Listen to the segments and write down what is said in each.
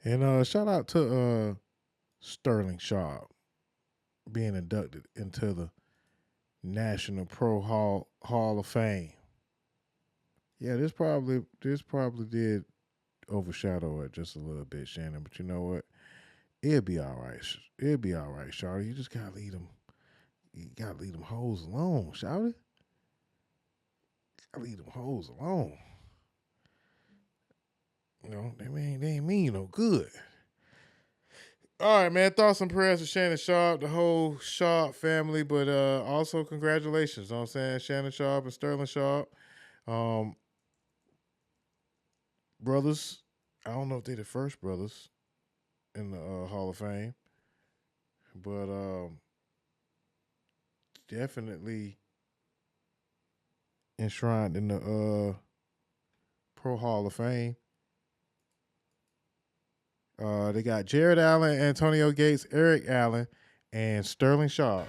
And shout out to Sterling Sharp being inducted into the National Pro Hall of Fame. Yeah, this probably did overshadow it just a little bit, Shannon. But you know what? It'll be all right. It'll be all right, Shawty. You just gotta leave them. You gotta leave them hoes alone, Shawty. Gotta leave them hoes alone. You know they ain't mean you no good. All right, man. Thoughts and prayers to Shannon Sharp, the whole Sharp family, but also congratulations. You know what I'm saying? Shannon Sharp and Sterling Sharp. Um, brothers, I don't know if they're the first brothers in the Hall of Fame, but definitely enshrined in the Pro Hall of Fame. They got Jared Allen, Antonio Gates, Eric Allen, and Sterling Sharp.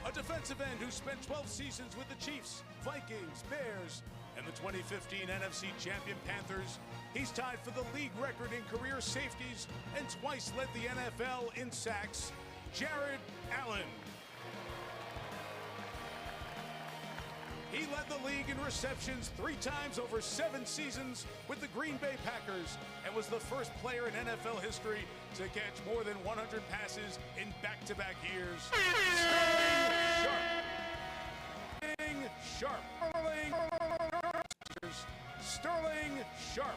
A defensive end who spent 12 seasons with the Chiefs, Vikings, Bears, and the 2015 NFC champion Panthers. He's tied for the league record in career safeties and twice led the NFL in sacks. Jared Allen. He led the league in receptions 3 times over 7 seasons with the Green Bay Packers and was the first player in NFL history to catch more than 100 passes in back-to-back years. Sterling Sharp. Sterling Sharp.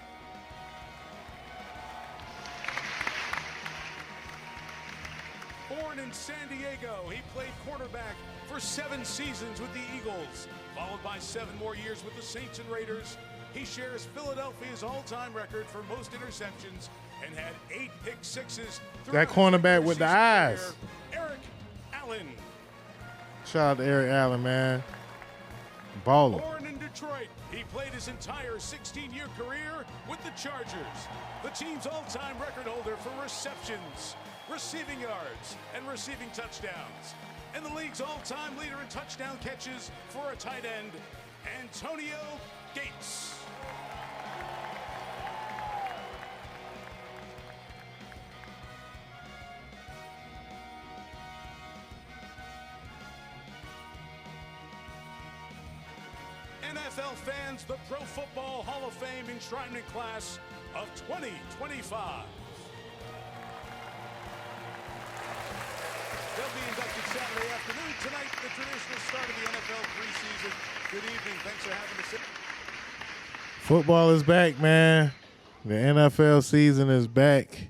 Born in San Diego, he played quarterback for 7 seasons with the Eagles, followed by 7 more years with the Saints and Raiders. He shares Philadelphia's all-time record for most interceptions and had 8 pick sixes. That cornerback with the eyes. Eric Allen. Shout out to Eric Allen, man. Baller. Born in Detroit, he played his entire 16-year career with the Chargers, the team's all-time record holder for receptions, receiving yards, and receiving touchdowns. And the league's all-time leader in touchdown catches for a tight end, Antonio Gates. NFL fans, the Pro Football Hall of Fame enshrinement class of 2025. They'll be inducted Saturday afternoon. Tonight, the traditional start of the NFL preseason. Good evening. Thanks for having us. Football is back, man. The NFL season is back.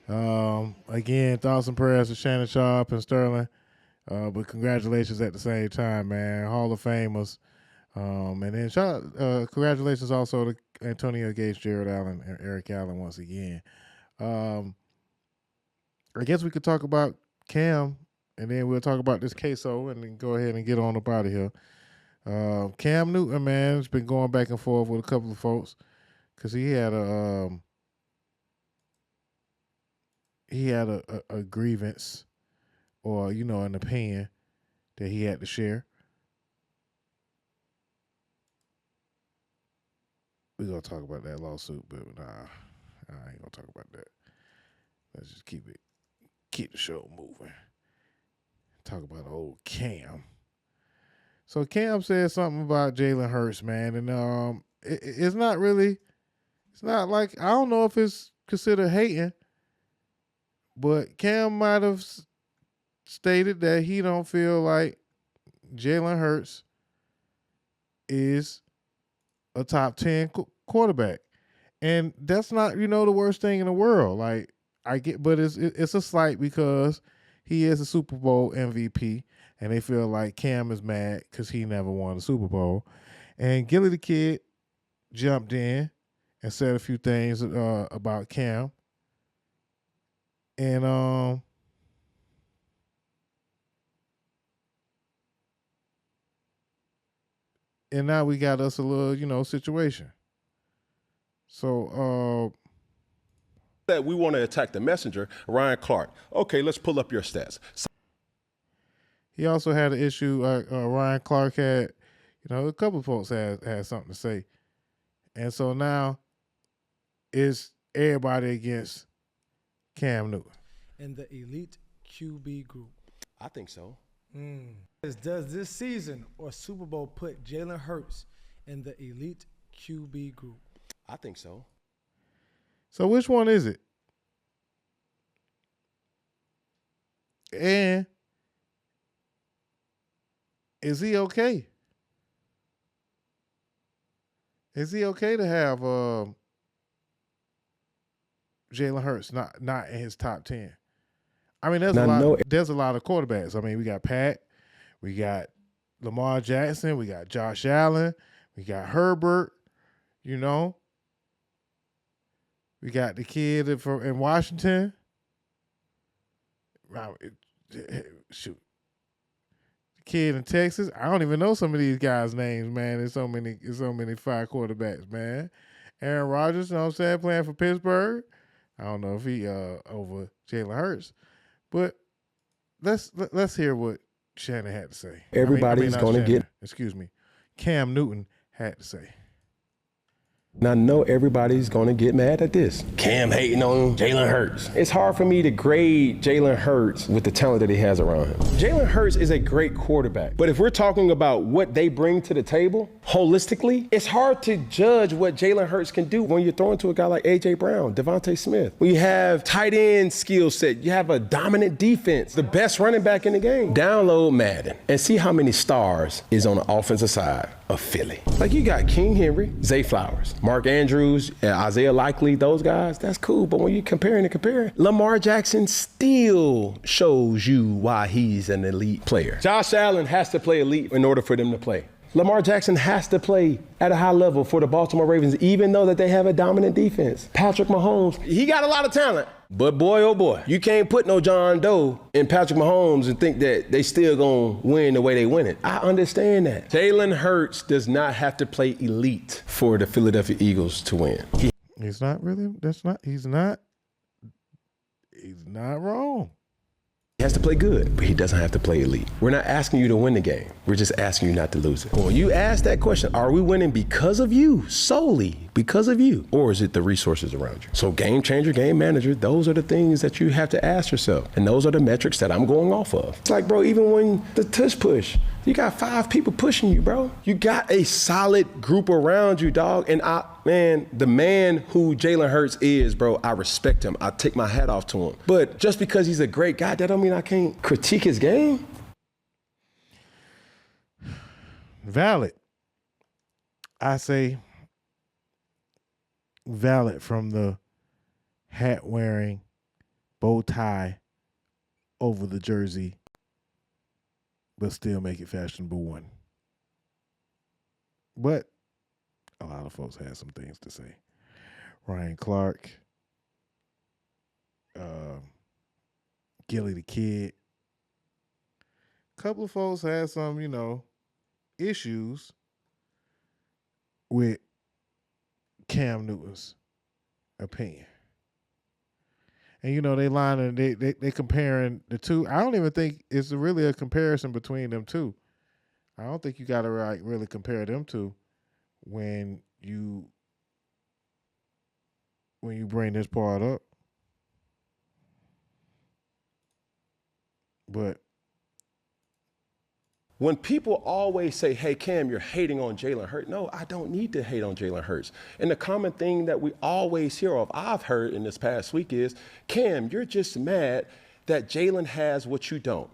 Again, thoughts and prayers to Shannon Sharp and Sterling. But congratulations at the same time, man. Hall of Famers. And then congratulations also to Antonio Gates, Jared Allen, and Eric Allen once again. I guess we could talk about Cam, and then we'll talk about this Ksoo, and then go ahead and get on up out of here. Cam Newton, man, has been going back and forth with a couple of folks because he had a grievance or an opinion that he had to share. We're gonna talk about that lawsuit, but nah, I ain't gonna talk about that. Let's just keep the show moving. Talk about old Cam. So Cam said something about Jalen Hurts, man, and it's not like, I don't know if it's considered hating, but Cam might have stated that he don't feel like Jalen Hurts is a top 10 quarterback. And that's not, the worst thing in the world. Like, I get, but it's a slight because he is a Super Bowl MVP, and they feel like Cam is mad because he never won a Super Bowl. And Gillie the kid jumped in and said a few things about Cam. And now we got us a little, situation. So that we want to attack the messenger, Ryan Clark. Okay, let's pull up your stats. He also had an issue. Ryan Clark had, a couple of folks had something to say, and so now it's everybody against Cam Newton? in the elite QB group? I think so. Does this season or Super Bowl put Jalen Hurts in the elite QB group? I think so. So which one is it? And is he okay? Is he okay to have Jalen Hurts not in his top 10? I mean, there's a lot of quarterbacks. I mean, we got Pat, we got Lamar Jackson, we got Josh Allen, we got Herbert, you know. We got the kid in Washington. Shoot. The kid in Texas. I don't even know some of these guys' names, man. There's so many fire quarterbacks, man. Aaron Rodgers, you know what I'm saying, playing for Pittsburgh. I don't know if he over Jalen Hurts. But let's hear what Shannon had to say. Everybody's going to get... Excuse me. Cam Newton had to say. And I know everybody's going to get mad at this. Cam hating on Jalen Hurts. It's hard for me to grade Jalen Hurts with the talent that he has around him. Jalen Hurts is a great quarterback. But if we're talking about what they bring to the table holistically, it's hard to judge what Jalen Hurts can do when you're throwing to a guy like A.J. Brown, Devontae Smith. When you have tight end skill set, you have a dominant defense, the best running back in the game. Download Madden and see how many stars is on the offensive side of Philly. Like you got King Henry, Zay Flowers, Mark Andrews, Isaiah Likely, those guys, that's cool. But when you're comparing, Lamar Jackson still shows you why he's an elite player. Josh Allen has to play elite in order for them to play. Lamar Jackson has to play at a high level for the Baltimore Ravens, even though that they have a dominant defense. Patrick Mahomes, he got a lot of talent. But boy, oh boy, you can't put no John Doe in Patrick Mahomes and think that they still gonna win the way they win it. I understand that. Jalen Hurts does not have to play elite for the Philadelphia Eagles to win. He's not wrong. He has to play good, but he doesn't have to play elite. We're not asking you to win the game. We're just asking you not to lose it. When you ask that question, are we winning because of you, solely because of you, or is it the resources around you? So game changer, game manager, those are the things that you have to ask yourself. And those are the metrics that I'm going off of. It's like, bro, even when the tush push, you got 5 people pushing you, bro. You got a solid group around you, dog. And the man who Jalen Hurts is, bro, I respect him. I take my hat off to him. But just because he's a great guy, that don't mean I can't critique his game. Valid. I say valid from the hat wearing, bow tie over the jersey, but still make it fashionable one. But a lot of folks had some things to say. Ryan Clark, Gillie the Kid. A couple of folks had some, issues with Cam Newton's opinion. And they comparing the two. I don't even think it's really a comparison between them two. I don't think you got to really compare them two when you bring this part up. But when people always say, hey, Cam, you're hating on Jalen Hurts. No, I don't need to hate on Jalen Hurts. And the common thing that we always hear of, I've heard in this past week is, Cam, you're just mad that Jalen has what you don't.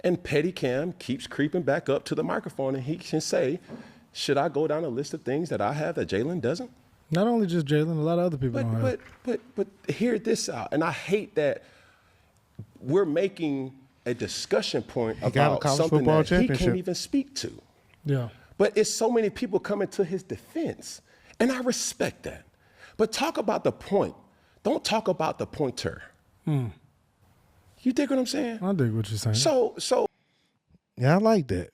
And petty Cam keeps creeping back up to the microphone and he can say, should I go down a list of things that I have that Jalen doesn't? Not only just Jalen, a lot of other people don't have. But hear this out. And I hate that we're making a discussion point about something that he can't even speak to. Yeah. But it's so many people coming to his defense. And I respect that. But talk about the point. Don't talk about the pointer. You dig what I'm saying? I dig what you're saying. So yeah, I like that.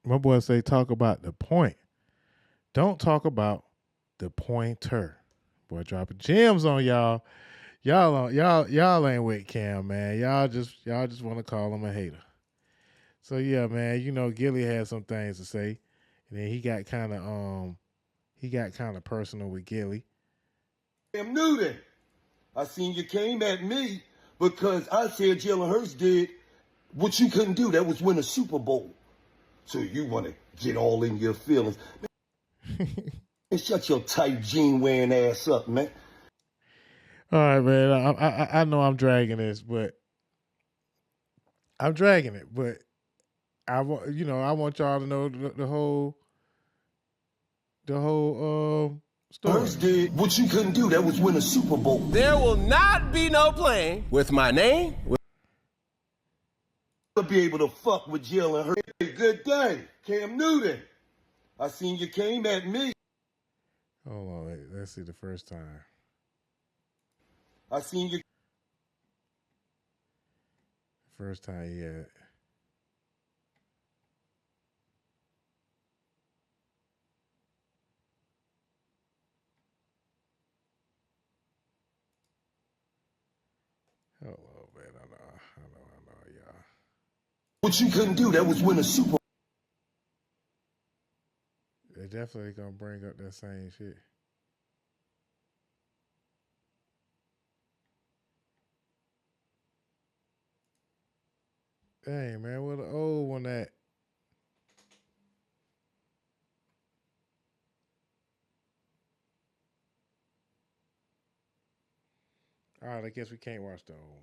My boy say talk about the point. Don't talk about the pointer. Boy, dropping gems on y'all. Y'all ain't with Cam, man. Y'all just want to call him a hater. So yeah, man, Gillie had some things to say. And then he got kind of personal with Gillie. Cam Newton, I seen you came at me because I said Jalen Hurts did what you couldn't do. That was win a Super Bowl. So you want to get all in your feelings. Man, shut your tight jean wearing ass up, man. All right, man. I know I'm dragging this, but I'm dragging it. But I want y'all to know the whole story. Hurts did what you couldn't do. That was win a Super Bowl. There will not be no playing with my name. Be able to fuck with Jalen Hurts. Hey, good day, Cam Newton. I seen you came at me. Hold on, wait. Let's see the first time. I seen you. First time he had. Hold on, man. I know, y'all. What you couldn't do, that was win a Super Bowl. They definitely gonna bring up that same shit. Dang, man, where the old one at? All right, I guess we can't watch the old one.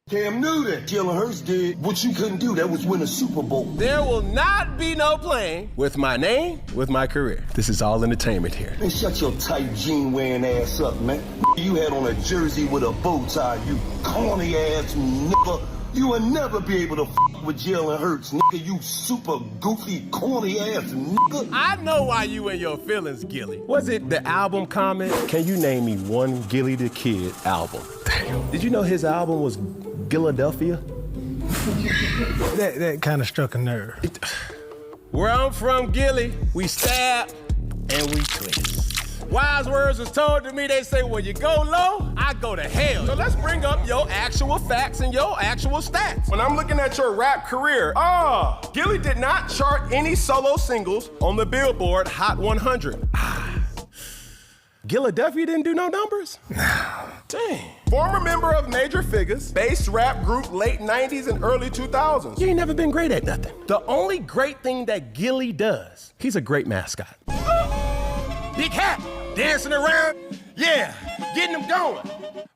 Cam Newton. Jalen Hurts did what you couldn't do. That was win a Super Bowl. There will not be no playing with my name, with my career. This is all entertainment here. Man, shut your tight jean wearing ass up, man. You had on a jersey with a bow tie, you corny ass nigga. You will never be able to fuck with Jalen Hurts, nigga. You super goofy, corny ass nigga. I know why you in your feelings, Gillie. Was it the album comment? Can you name me one Gillie the Kid album? Damn. Did you know his album was Philadelphia? That kind of struck a nerve. Where I'm from, Gillie, we stab and we twist. Wise words was told to me, they say, when you go low, I go to hell. So let's bring up your actual facts and your actual stats. When I'm looking at your rap career, Gillie did not chart any solo singles on the Billboard Hot 100. Philadelphia didn't do no numbers? Dang. Former member of Major Figures, bass rap group late 90s and early 2000s. You ain't never been great at nothing. The only great thing that Gillie does, he's a great mascot. Big hat, dancing around, yeah, getting them going.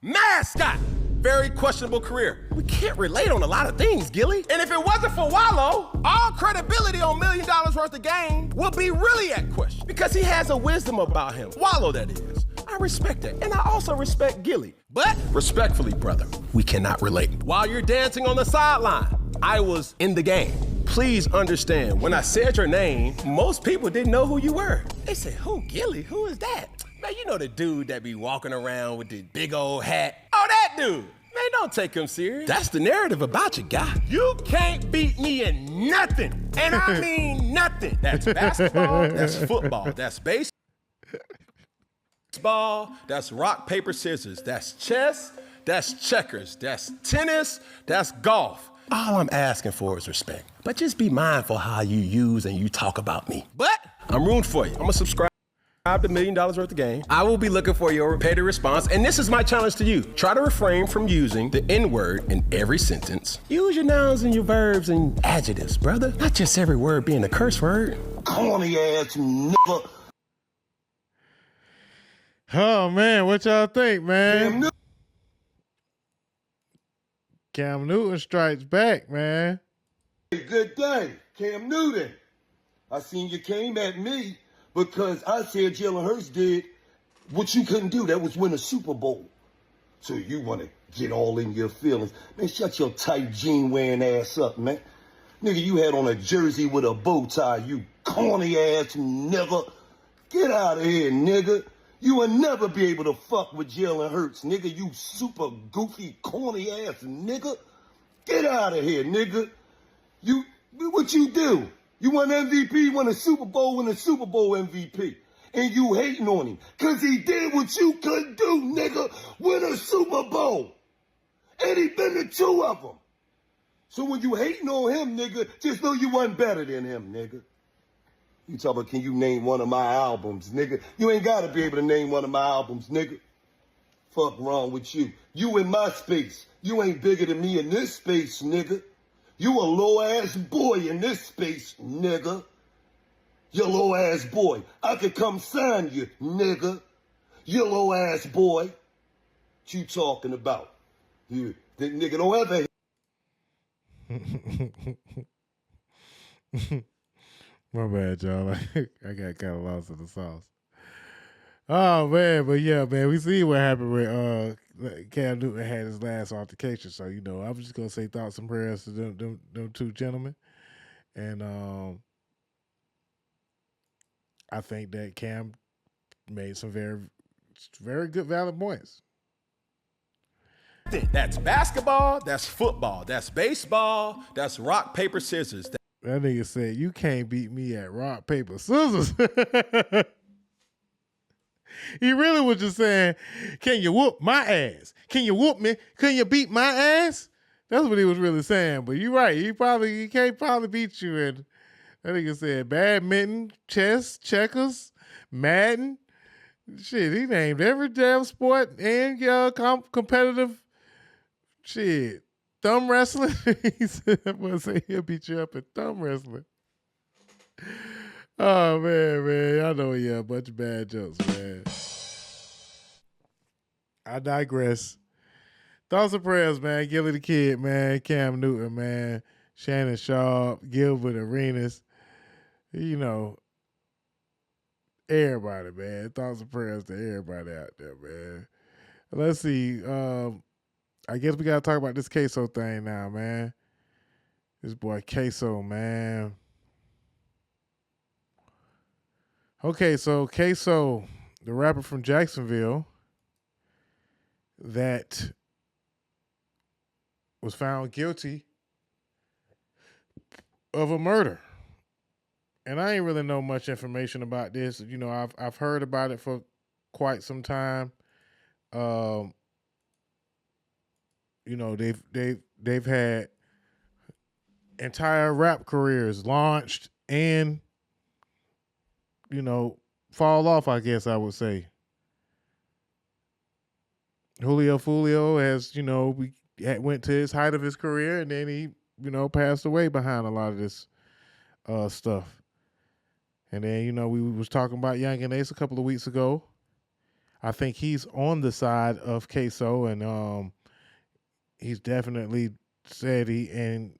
Mascot, very questionable career. We can't relate on a lot of things, Gillie. And if it wasn't for Wallow, all credibility on $1 million worth of game would be really at question. Because he has a wisdom about him. Wallow, that is. I respect it, and I also respect Gillie. But, respectfully, brother, we cannot relate. While you're dancing on the sideline, I was in the game. Please understand, when I said your name, most people didn't know who you were. They said, who, Gillie? Who is that? Man, you know the dude that be walking around with the big old hat? Oh, that dude. Man, don't take him serious. That's the narrative about you, guy. You can't beat me in nothing. And I mean nothing. That's basketball, that's football, that's baseball, that's rock, paper, scissors, that's chess, that's checkers, that's tennis, that's golf. All I'm asking for is respect. But just be mindful how you use and you talk about me. But I'm rooting for you. I'm gonna subscribe to $1 million worth of game. I will be looking for your repeated response, and this is my challenge to you. Try to refrain from using the N-word in every sentence. Use your nouns and your verbs and adjectives, brother. Not just every word being a curse word. Corny ass nigga. Oh, man, what y'all think, man? Cam Newton strikes back, man. Hey, good day, Cam Newton. I seen you came at me because I said Jalen Hurts did what you couldn't do. That was win a Super Bowl. So you want to get all in your feelings. Man, shut your tight jean wearing ass up, man. Nigga, you had on a jersey with a bow tie, you corny ass nigga. Get out of here, nigga. You will never be able to fuck with Jalen Hurts, nigga. You super goofy, corny ass nigga. Get out of here, nigga. What you do? You won MVP, won a Super Bowl, win a Super Bowl MVP. And you hating on him. Cause he did what you couldn't do, nigga. Win a Super Bowl. And he been to 2 of them. So when you hating on him, nigga, just know you wasn't better than him, nigga. You talk about, can you name one of my albums, nigga? You ain't gotta be able to name one of my albums, nigga. Fuck wrong with you? You in my space. You ain't bigger than me in this space, nigga. You a low-ass boy in this space, nigga. You low-ass boy. I could come sign you, nigga. You low-ass boy. What you talking about? You, that nigga don't ever... My bad, y'all. I got kind of lost in the sauce. Oh man, but yeah, man, we see what happened when Cam Newton had his last altercation. So I'm just gonna say thoughts and prayers to them two gentlemen, and I think that Cam made some very, very good, valid points. That's basketball. That's football. That's baseball. That's rock paper scissors. That nigga said, "You can't beat me at rock, paper, scissors." He really was just saying, "Can you whoop my ass? Can you whoop me? Can you beat my ass?" That's what he was really saying. But you're right. He can't probably beat you. And that nigga said badminton, chess, checkers, Madden. Shit, he named every damn sport and competitive shit. Thumb wrestling. He said, "I'm gonna say he'll beat you up at thumb wrestling." Oh man, I know a bunch of bad jokes, man. I digress. Thoughts and prayers, man. Gillie the Kid, man. Cam Newton, man. Shannon Sharp, Gilbert Arenas. Everybody, man. Thoughts and prayers to everybody out there, man. Let's see. I guess we gotta talk about this Ksoo thing now, man. This boy Ksoo, man. Okay, so Ksoo, the rapper from Jacksonville that was found guilty of a murder. And I ain't really know much information about this. I've heard about it for quite some time. They've had entire rap careers launched and fall off, I guess I would say. Julio Fulio has, went to his height of his career, and then he, passed away behind a lot of this stuff. And then, we was talking about Young and Ace a couple of weeks ago. I think he's on the side of Ksoo, and he's definitely said in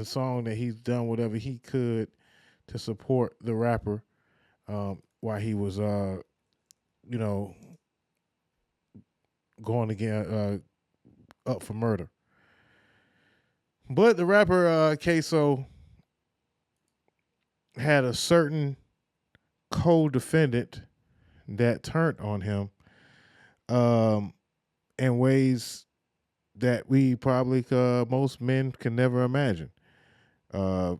song that he's done whatever he could to support the rapper while he was, going again up for murder. But the rapper Ksoo had a certain co-defendant that turned on him in ways that we probably most men can never imagine. That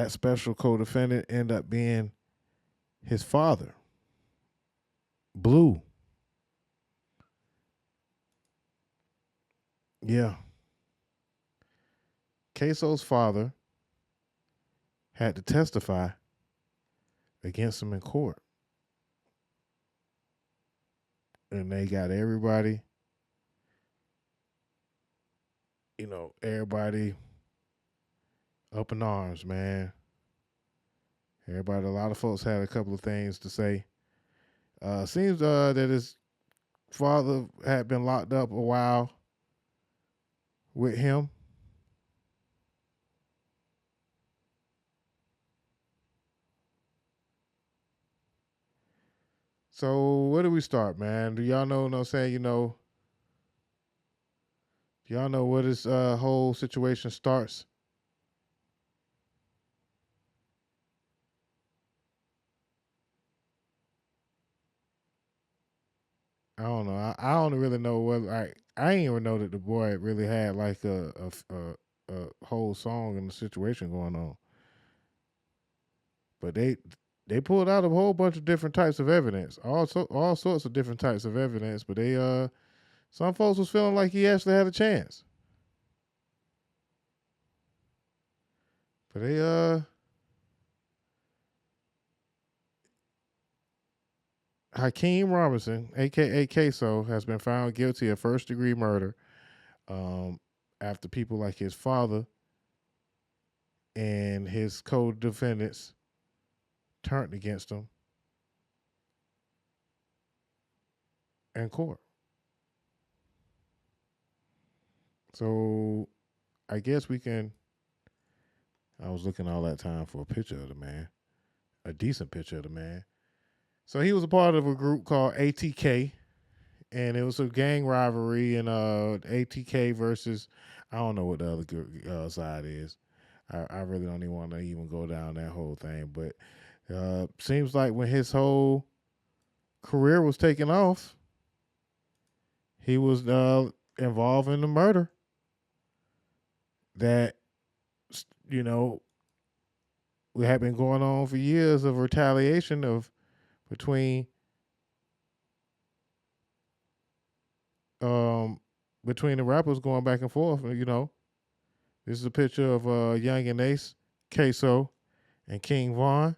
special co-defendant ended up being his father, Blue. Yeah. Ksoo's father had to testify against him in court. And they got everybody, everybody up in arms, man. A lot of folks had a couple of things to say. Seems that his father had been locked up a while with him. So where do we start, man? Do y'all know what I'm saying? Do y'all know where this whole situation starts? I don't know. I don't really know whether I didn't even know that the boy really had like a whole song and a situation going on. But they pulled out a whole bunch of different types of evidence, all sorts of different types of evidence. But some folks was feeling like he actually had a chance. But Hakeem Robinson, a.k.a. Ksoo, has been found guilty of first-degree murder after people like his father and his co-defendants turned against him in court. So I guess we can. I was looking all that time for a picture of the man, a decent picture of the man. So he was a part of a group called ATK, and it was a gang rivalry in ATK versus, I don't know what the other side is. I really don't even want to even go down that whole thing. But seems like when his whole career was taking off, he was involved in the murder that, you know, we had been going on for years of retaliation between the rappers going back and forth. You know, this is a picture of Young and Ace, Ksoo, and King Von.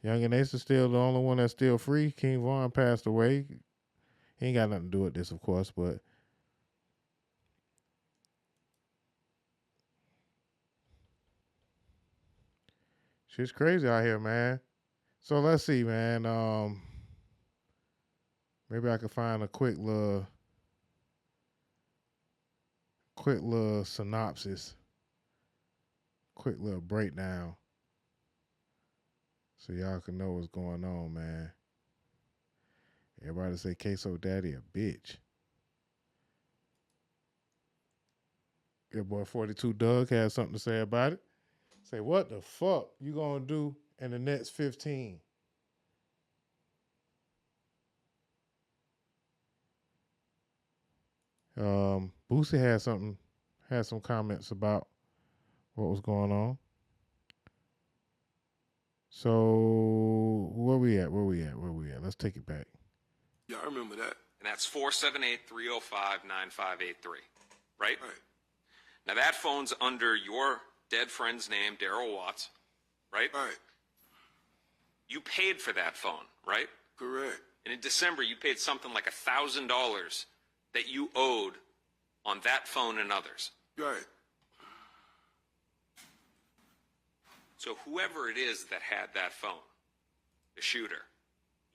Young and Ace is still the only one that's still free. King Von passed away. He ain't got nothing to do with this, of course, but shit's crazy out here, man. So let's see, man. Maybe I could find a quick little synopsis, quick little breakdown, so y'all can know what's going on, man. Everybody say Ksoo Daddy a bitch. Your boy 42 Doug has something to say about it. Say, what the fuck you gonna do in the next 15? Boosie had some comments about what was going on. So where we at? Let's take it back. Yeah, I remember that. And that's 478-305-9583, right? Right. Now that phone's under your dead friend's name, Daryl Watts, right? Right. You paid for that phone, right? Correct. And in December, you paid something like $1,000 that you owed on that phone and others. Right. So whoever it is that had that phone, the shooter,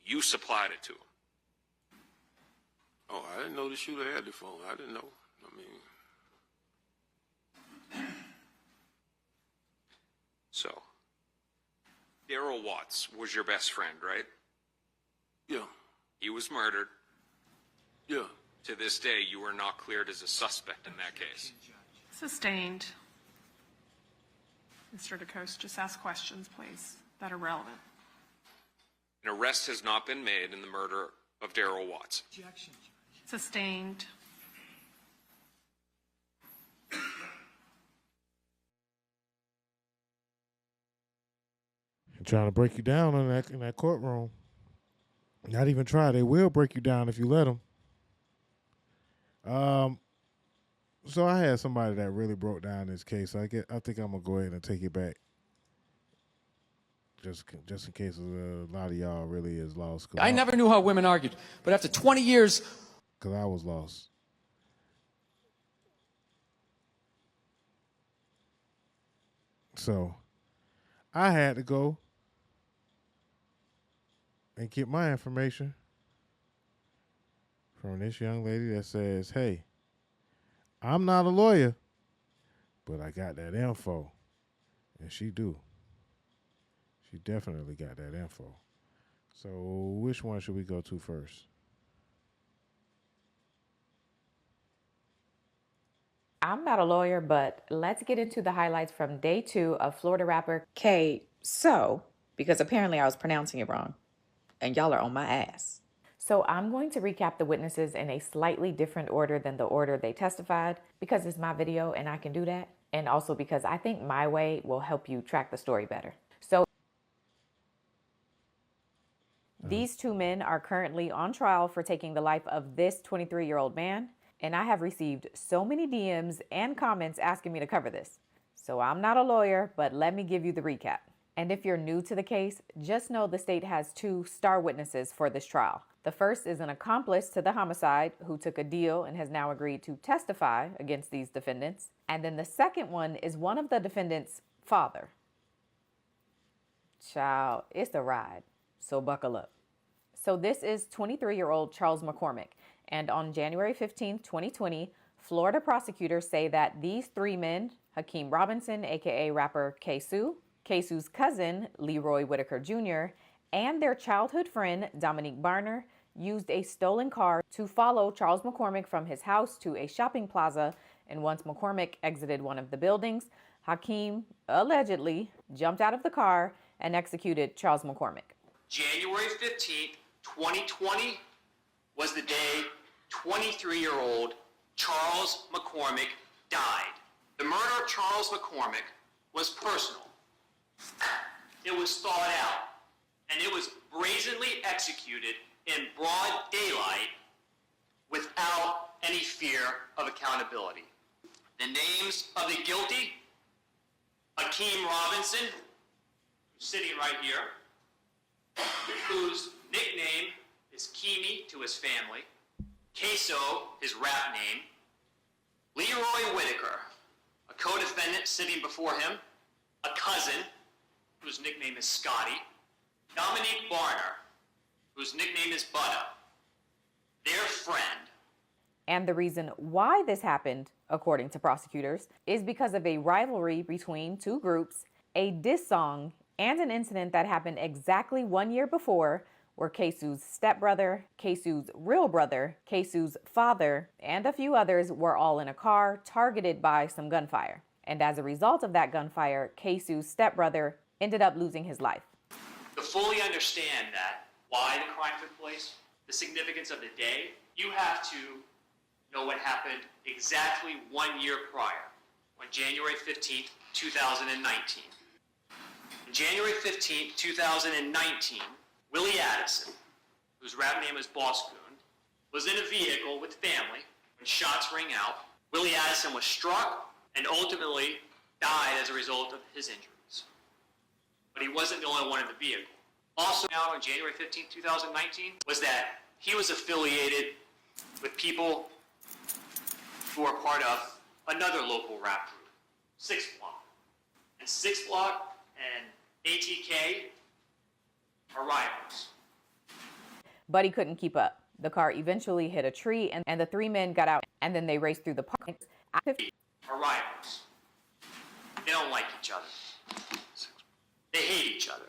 you supplied it to him. Oh, I didn't know the shooter had the phone. I didn't know. I mean. So, Daryl Watts was your best friend, right? Yeah. He was murdered. Yeah. To this day, you are not cleared as a suspect in that case. Sustained. Mr. DeCoste, just ask questions, please, that are relevant. An arrest has not been made in the murder of Daryl Watts. Sustained. I'm trying to break you down in that courtroom. Not even try. They will break you down if you let them. So I had somebody that really broke down this case. I think I'm gonna go ahead and take it back, just in case a lot of y'all really is lost. I never knew how women argued, but after 20 years, because I was lost. So I had to go and get my information from this young lady that says, hey, I'm not a lawyer, but I got that info. And she do. She definitely got that info. So which one should we go to first? I'm not a lawyer, but let's get into the highlights from day 2 of Florida rapper Ksoo, because apparently I was pronouncing it wrong, and y'all are on my ass. So I'm going to recap the witnesses in a slightly different order than the order they testified, because it's my video and I can do that, and also because I think my way will help you track the story better. So these 2 men are currently on trial for taking the life of this 23-year-old man. And I have received so many DMs and comments asking me to cover this. So I'm not a lawyer, but let me give you the recap. And if you're new to the case, just know the state has 2 star witnesses for this trial. The first is an accomplice to the homicide who took a deal and has now agreed to testify against these defendants. And then the second one is one of the defendants' father. Child, it's a ride, so buckle up. So this is 23-year-old Charles McCormick, and on January 15, 2020, Florida prosecutors say that these 3 men, Hakeem Robinson, aka rapper Ksoo, Ksoo's cousin, Leroy Whitaker Jr., and their childhood friend, Dominique Barner, used a stolen car to follow Charles McCormick from his house to a shopping plaza, and once McCormick exited one of the buildings, Hakeem allegedly jumped out of the car and executed Charles McCormick. January 15th, 2020 was the day 23-year-old Charles McCormick died. The murder of Charles McCormick was personal. It was thought out, and it was brazenly executed in broad daylight without any fear of accountability. The names of the guilty: Hakeem Robinson, who's sitting right here, whose nickname is Kimi to his family, Ksoo, his rap name, Leroy Whitaker, a co-defendant sitting before him, a cousin, whose nickname is Scotty, Dominique Barner, whose nickname is Butta, their friend. And the reason why this happened, according to prosecutors, is because of a rivalry between 2 groups, a diss song, and an incident that happened exactly 1 year before, where Ksoo's stepbrother, Ksoo's real brother, Ksoo's father, and a few others were all in a car targeted by some gunfire. And as a result of that gunfire, Ksoo's stepbrother ended up losing his life. To fully understand that, why the crime took place, the significance of the day, you have to know what happened exactly 1 year prior, on January 15th, 2019. On January 15th, 2019, Willie Addison, whose rap name is Boss Goon, was in a vehicle with family when shots rang out. Willie Addison was struck and ultimately died as a result of his injuries. But he wasn't the only one in the vehicle. Also out on January 15, 2019, was that he was affiliated with people who are part of another local rap group, 6 Block. And 6 Block and ATK are rivals. But he couldn't keep up. The car eventually hit a tree, and the 3 men got out, and then they raced through the park. Are rivals. They don't like each other. They hate each other.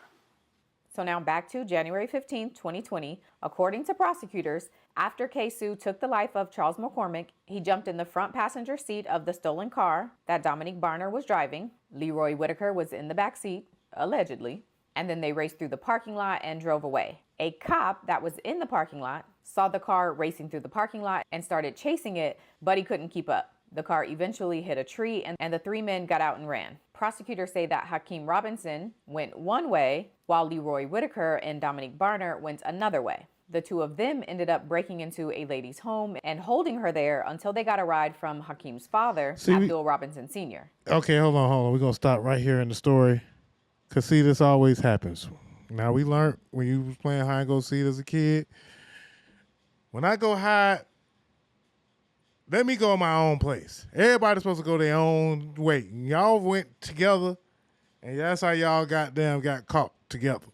So now back to January 15, 2020. According to prosecutors, after Ksoo took the life of Charles McCormick, he jumped in the front passenger seat of the stolen car that Dominique Barner was driving. Leroy Whitaker was in the back seat, allegedly. And then they raced through the parking lot and drove away. A cop that was in the parking lot saw the car racing through the parking lot and started chasing it, but he couldn't keep up. The car eventually hit a tree, and the 3 men got out and ran. Prosecutors say that Hakeem Robinson went one way, while Leroy Whitaker and Dominique Barner went another way. The 2 of them ended up breaking into a lady's home and holding her there until they got a ride from Hakeem's father, Abdul Robinson Sr. Okay, hold on. We're going to stop right here in the story. Because, see, this always happens. Now, we learned when you was playing hide and go seek as a kid, when I go hide, let me go my own place. Everybody's supposed to go their own way. And y'all went together, and that's how y'all got caught together.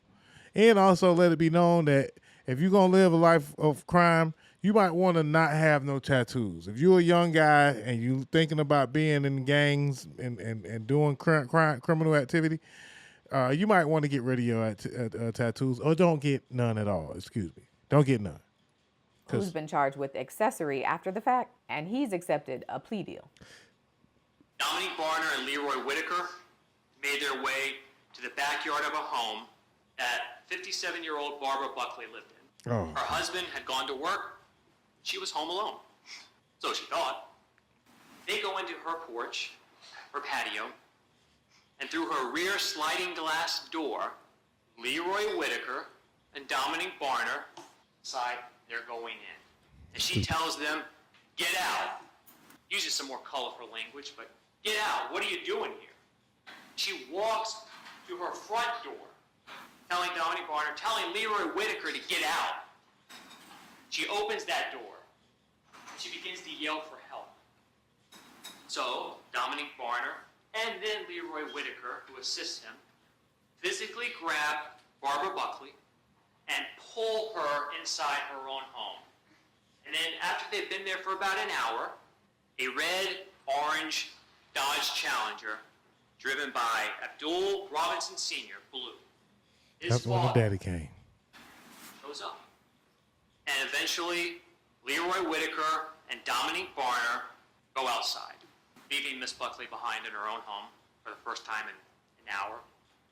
And also let it be known that if you're going to live a life of crime, you might want to not have no tattoos. If you're a young guy and you thinking about being in gangs and doing criminal activity, you might want to get rid of your tattoos, or don't get none at all. Excuse me. Don't get none. Who's been charged with accessory after the fact, and he's accepted a plea deal. Dominique Barner and Leroy Whitaker made their way to the backyard of a home that 57-year-old Barbara Buckley lived in. Oh. Her husband had gone to work. She was home alone. So she thought. They go into her porch, her patio, and through her rear sliding glass door, Leroy Whitaker and Dominique Barner decide they're going in. And she tells them, get out. Uses some more colorful language, but get out. What are you doing here? She walks to her front door, telling Leroy Whitaker to get out. She opens that door, and she begins to yell for help. So, Dominique Barner, and then Leroy Whitaker, who assists him, physically grab Barbara Buckley and pull her inside her own home. And then after they've been there for about an hour, a red-orange Dodge Challenger, driven by Abdul Robinson Sr., blue. That's when the daddy came. Shows up. And eventually, Leroy Whitaker and Dominique Barner go outside, leaving Miss Buckley behind in her own home for the first time in an hour.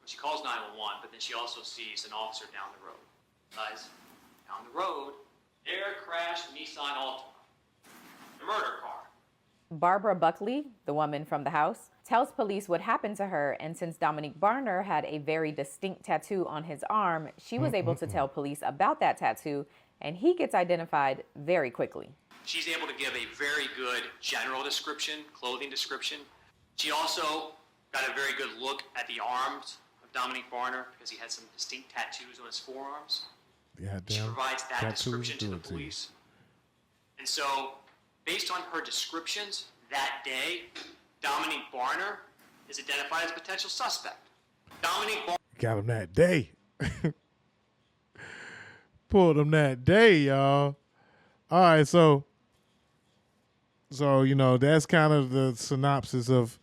She calls 911, but then she also sees an officer down the road. Guys, down the road, there crashed Nissan Altima, the murder car. Barbara Buckley, the woman from the house, tells police what happened to her, and since Dominique Barner had a very distinct tattoo on his arm, she was able to tell police about that tattoo, and he gets identified very quickly. She's able to give a very good general description, clothing description. She also got a very good look at the arms of Dominique Barner because he had some distinct tattoos on his forearms. Yeah, She provides that description to the police. And so, based on her descriptions that day, Dominique Barner is identified as a potential suspect. Dominique Barner Got him that day. Pulled him that day, y'all. All right, so you know, that's kind of the synopsis of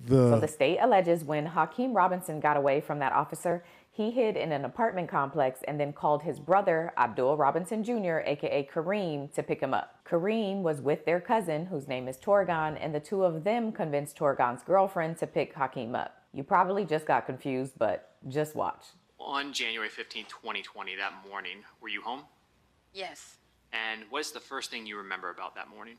So the state alleges when Hakeem Robinson got away from that officer, he hid in an apartment complex and then called his brother, Abdul Robinson Jr., a.k.a. Kareem, to pick him up. Kareem was with their cousin, whose name is Torgon, and the two of them convinced Torgon's girlfriend to pick Hakeem up. You probably just got confused, but just watch. On January 15, 2020, that morning, were you home? Yes. And what's the first thing you remember about that morning?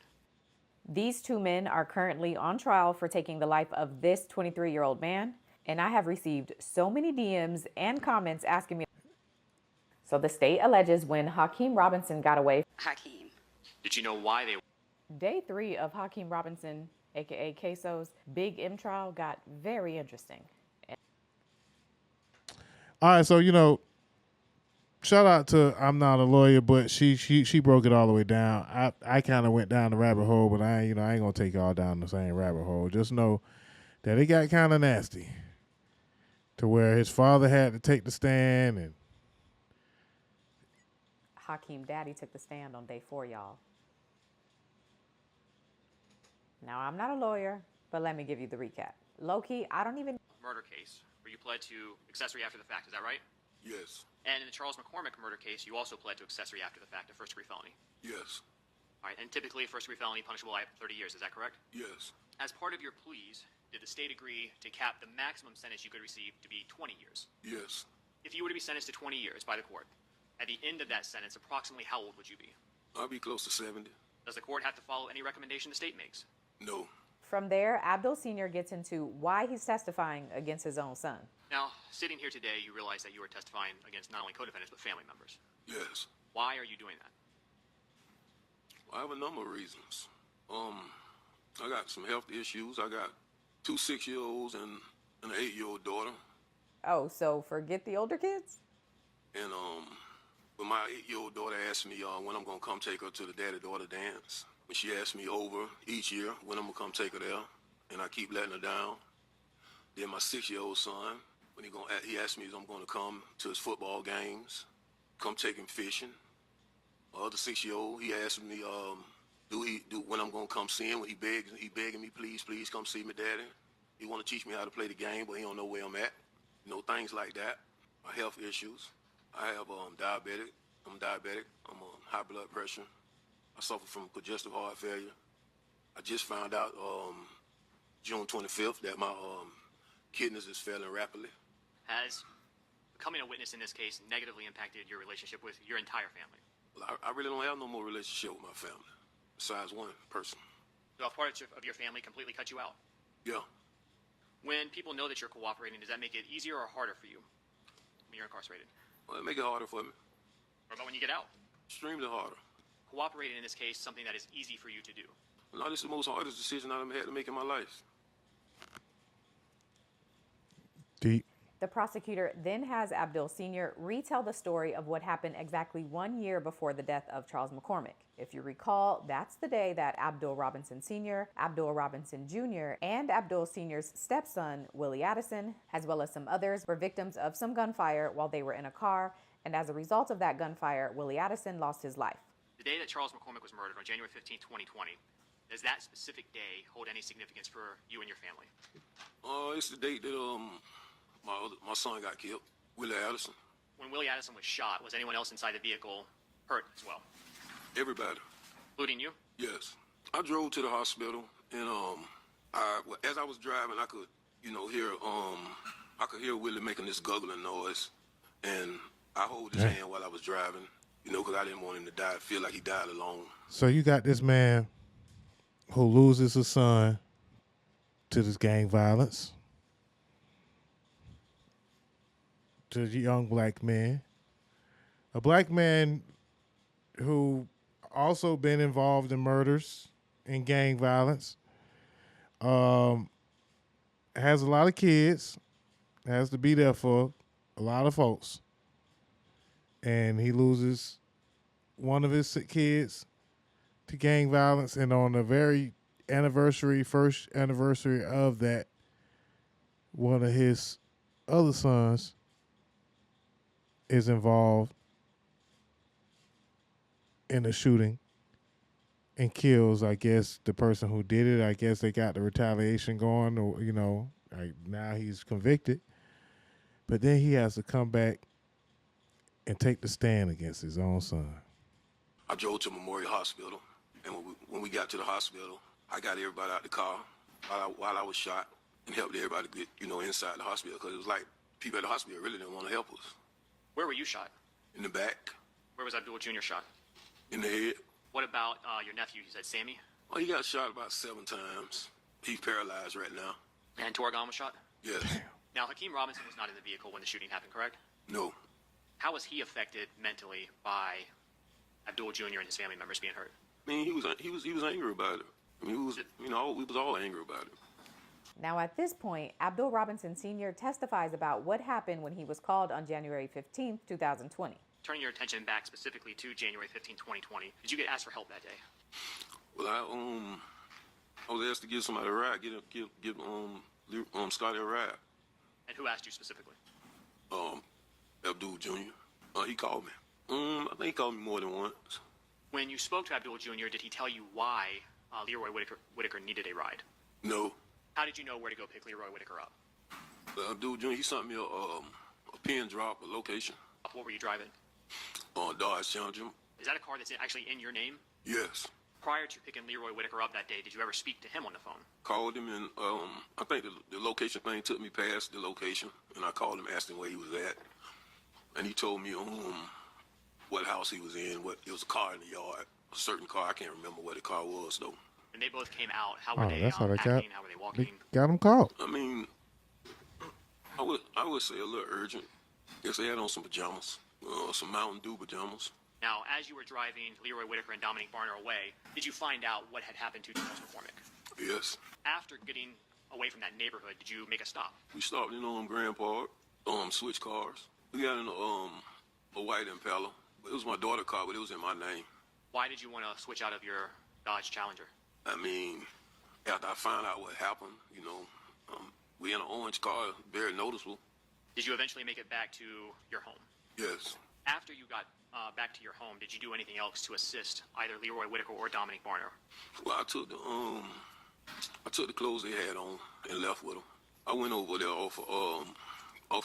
These two men are currently on trial for taking the life of this 23-year-old man, and I have received so many DMs and comments asking me. So the state alleges when Hakeem Robinson got away. Hakeem. Did you know why they... Day 3 of Hakeem Robinson, a.k.a. Ksoo's Big M trial got very interesting. All right, so, you know, shout out to I'm Not a Lawyer, but she broke it all the way down. I kind of went down the rabbit hole, but I ain't gonna take y'all down the same rabbit hole. Just know that it got kind of nasty to where his father had to take the stand, and Hakeem Daddy took the stand on day 4, y'all. Now, I'm not a lawyer, but let me give you the recap. Low-key, I don't even... Murder case, where you pled to accessory after the fact, is that right? Yes. And in the Charles McCormick murder case, you also pled to accessory after the fact, a first-degree felony. Yes. All right, and typically a first-degree felony punishable by 30 years, is that correct? Yes. As part of your pleas, did the state agree to cap the maximum sentence you could receive to be 20 years? Yes. If you were to be sentenced to 20 years by the court, at the end of that sentence, approximately how old would you be? I'll be close to 70. Does the court have to follow any recommendation the state makes? No. From there, Abdul Sr. gets into why he's testifying against his own son. Now, sitting here today, you realize that you are testifying against not only co-defendants, but family members. Yes. Why are you doing that? I have a number of reasons. I got some health issues. I got 2 6-year-olds and an 8-year-old daughter. Oh, so forget the older kids? And but my 8-year-old daughter asked me when I'm gonna come take her to the daddy-daughter dance. And she asked me over each year when I'm gonna come take her there, and I keep letting her down. Then my 6-year-old son, when he asked me if I'm gonna come to his football games, come take him fishing. My other 6-year-old, he asked me when I'm gonna come see him. He begging me, please come see me, daddy. He wanna teach me how to play the game, but he don't know where I'm at. You know, things like that. My health issues. I have diabetic. I'm diabetic. I'm on high blood pressure. I suffer from congestive heart failure. I just found out June 25th that my kidneys is failing rapidly. Has becoming a witness in this case negatively impacted your relationship with your entire family? Well, I really don't have no more relationship with my family, besides one person. So a part of your family completely cut you out? Yeah. When people know that you're cooperating, does that make it easier or harder for you when you're incarcerated? Well, it make it harder for me. What about when you get out? Extremely harder. Cooperating in this case, something that is easy for you to do. No, this is the most hardest decision I've ever had to make in my life. Deep. The prosecutor then has Abdul Sr. retell the story of what happened exactly 1 year before the death of Charles McCormick. If you recall, that's the day that Abdul Robinson Sr., Abdul Robinson Jr., and Abdul Sr.'s stepson, Willie Addison, as well as some others, were victims of some gunfire while they were in a car, and as a result of that gunfire, Willie Addison lost his life. The day that Charles McCormick was murdered, on January 15, 2020, does that specific day hold any significance for you and your family? It's the date that my son got killed, Willie Addison. When Willie Addison was shot, was anyone else inside the vehicle hurt as well? Everybody. Including you? Yes. I drove to the hospital, and as I was driving, I could, hear Willie making this guggling noise, and I hold his hand while I was driving, because I didn't want him to die. Feel like he died alone. So you got this man who loses a son to this gang violence, to the young black man, a black man who also been involved in murders and gang violence, has a lot of kids, has to be there for a lot of folks, and he loses one of his kids to gang violence, and on the very first anniversary of that, one of his other sons is involved in a shooting and kills, I guess, the person who did it. I guess they got the retaliation going, or, now he's convicted. But then he has to come back and take the stand against his own son. I drove to Memorial Hospital, and when we got to the hospital, I got everybody out the car while I was shot and helped everybody get, inside the hospital, because it was like people at the hospital really didn't want to help us. Where were you shot? In the back. Where was Abdul Jr. shot? In the head. What about your nephew? You said Sammy? Well, he got shot about 7 times. He's paralyzed right now. And Torgon was shot? Yes. Now, Hakeem Robinson was not in the vehicle when the shooting happened, correct? No. How was he affected mentally by Abdul Jr. and his family members being hurt? I mean, he was angry about it. I mean, we was all angry about it. Now, at this point, Abdul Robinson Sr. testifies about what happened when he was called on January 15, 2020. Turning your attention back specifically to January 15, 2020, did you get asked for help that day? Well, I was asked to give somebody a ride, give Scotty a ride. And who asked you specifically? Abdul Jr. He called me. I think he called me more than once. When you spoke to Abdul Jr., did he tell you why Leroy Whitaker needed a ride? No. How did you know where to go pick Leroy Whitaker up? Abdul Jr., he sent me a pin drop, a location. What were you driving? Dodge Challenger. Is that a car that's actually in your name? Yes. Prior to picking Leroy Whitaker up that day, did you ever speak to him on the phone? Called him, and I think the location thing took me past the location, and I called him, asked him where he was at, and he told me what house he was in. It was a car in the yard, a certain car. I can't remember what the car was though. And they both came out. How were they that's how they acting? How were they walking? They got him caught. I mean, I would say a little urgent. Guess they had on some pajamas, some Mountain Dew pajamas. Now, as you were driving Leroy Whitaker and Dominic Barner away, did you find out what had happened to Charles McCormick? Yes. After getting away from that neighborhood, did you make a stop? We stopped in Grand Park, switch cars. We got in a white Impala. It was my daughter's car, but it was in my name. Why did you want to switch out of your Dodge Challenger? I mean, after I found out what happened, we in an orange car, very noticeable. Did you eventually make it back to your home? Yes. After you got back to your home, did you do anything else to assist either Leroy Whitaker or Dominic Barner? Well, I took the clothes they had on and left with them. I went over there off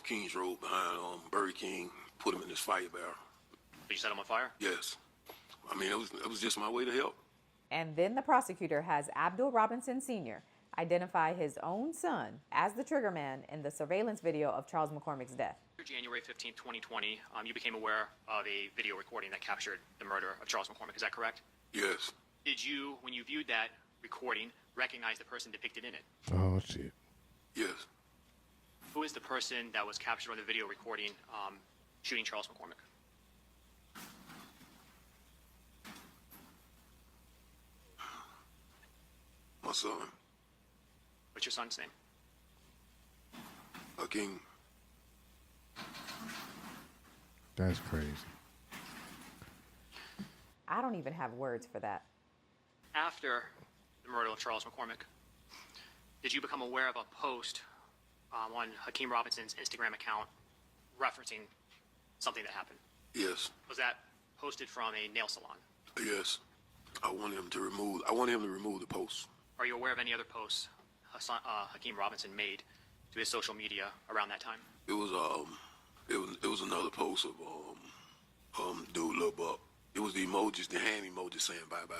Kings Road behind Burger King, put them in this fire barrel. Did you set them on fire? Yes. I mean, it was just my way to help. And then the prosecutor has Abdul Robinson Sr. identify his own son as the triggerman in the surveillance video of Charles McCormick's death. January 15, 2020, you became aware of a video recording that captured the murder of Charles McCormick. Is that correct? Yes. Did you, when you viewed that recording, recognize the person depicted in it? Oh, shit. Yes. Who is the person that was captured on the video recording shooting Charles McCormick? My son. What's your son's name? Hakeem. That's crazy. I don't even have words for that. After the murder of Charles McCormick, did you become aware of a post on Hakeem Robinson's Instagram account referencing something that happened? Yes. Was that posted from a nail salon? Yes. I want him to remove the post. Are you aware of any other posts Hakeem Robinson made to his social media around that time? It was another post of dude Lil Buck. It was the emojis, the hand emoji saying bye-bye.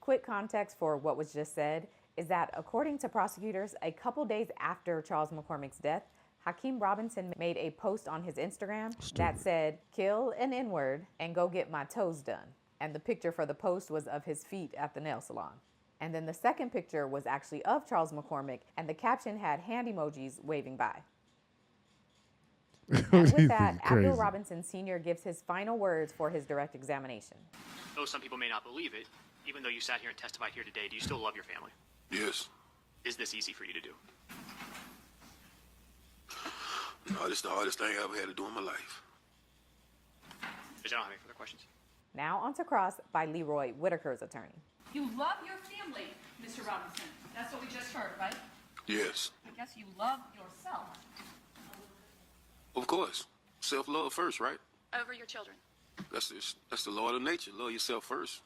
Quick context for what was just said is that according to prosecutors, a couple days after Charles McCormick's death, Hakeem Robinson made a post on his Instagram that said, "Kill an N-word and go get my toes done." And the picture for the post was of his feet at the nail salon. And then the second picture was actually of Charles McCormick, and the caption had hand emojis waving by. And with that, Abdul Robinson Sr. gives his final words for his direct examination. Though some people may not believe it, even though you sat here and testified here today, do you still love your family? Yes. Is this easy for you to do? No, this is the hardest thing I've ever had to do in my life. Judge, I don't have any further questions. Now on to cross by Leroy Whitaker's attorney. You love your family, Mr. Robinson. That's what we just heard, right? Yes. I guess you love yourself. Of course. Self-love first, right? Over your children. That's the law of nature. Love yourself first.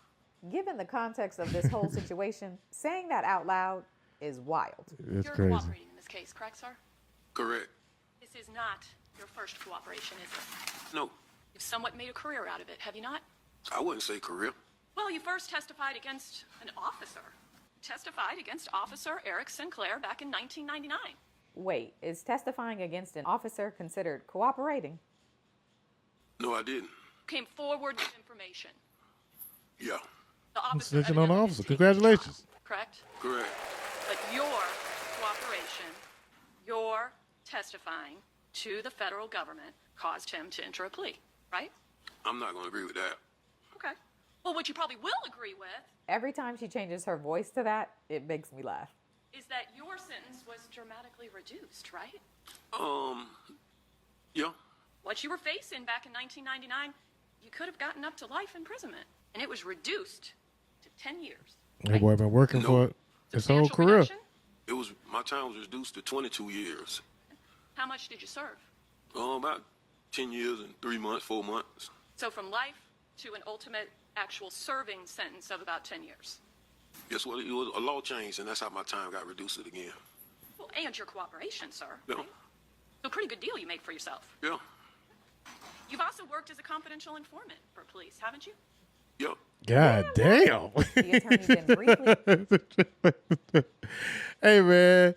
Given the context of this whole situation, saying that out loud is wild. It's You're crazy. cooperating in this case, correct, sir? Correct. This is not your first cooperation, is it? No, You've somewhat made a career out of it, have you not? I wouldn't say career. Well, you first testified against an officer. Testified against Officer Eric Sinclair back in 1999. Wait, is testifying against an officer considered cooperating? No, I didn't. Came forward with information. Yeah. The officer Snitching on the evidently officer. didn't take Congratulations. the job, correct? Correct. But your cooperation, your testifying to the federal government caused him to enter a plea, right? I'm not going to agree with that. Okay. Well, what you probably will agree with Every time she changes her voice to that, it makes me laugh. is that your sentence was dramatically reduced, right? Yeah. What you were facing back in 1999, you could have gotten up to life imprisonment, and it was reduced to 10 years. That boy been working for his whole Substantial career. reduction? My time was reduced to 22 years. How much did you serve? About 10 years and 3 months, 4 months. So from life to an ultimate actual serving sentence of about 10 years. Guess what? It was a law change, and that's how my time got reduced again. Well, and your cooperation, sir. Yeah. Right? So a pretty good deal you made for yourself. Yeah. You've also worked as a confidential informant for police, haven't you? Yep. God damn. The attorney then briefly. Hey, man.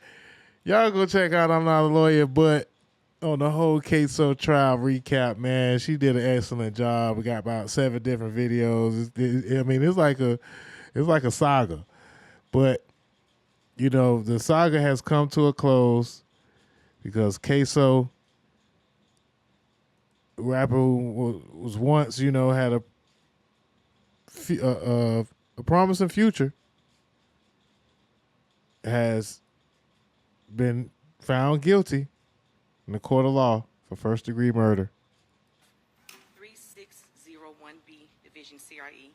Y'all go check out I'm Not a Lawyer, but on the whole Ksoo trial recap, man, she did an excellent job. We got about 7 different videos. It's like a saga. But, you know, the saga has come to a close because Ksoo, rapper who was once, you know, had a promising future, has been found guilty in the court of law for first-degree murder. 3601B, Division CRE.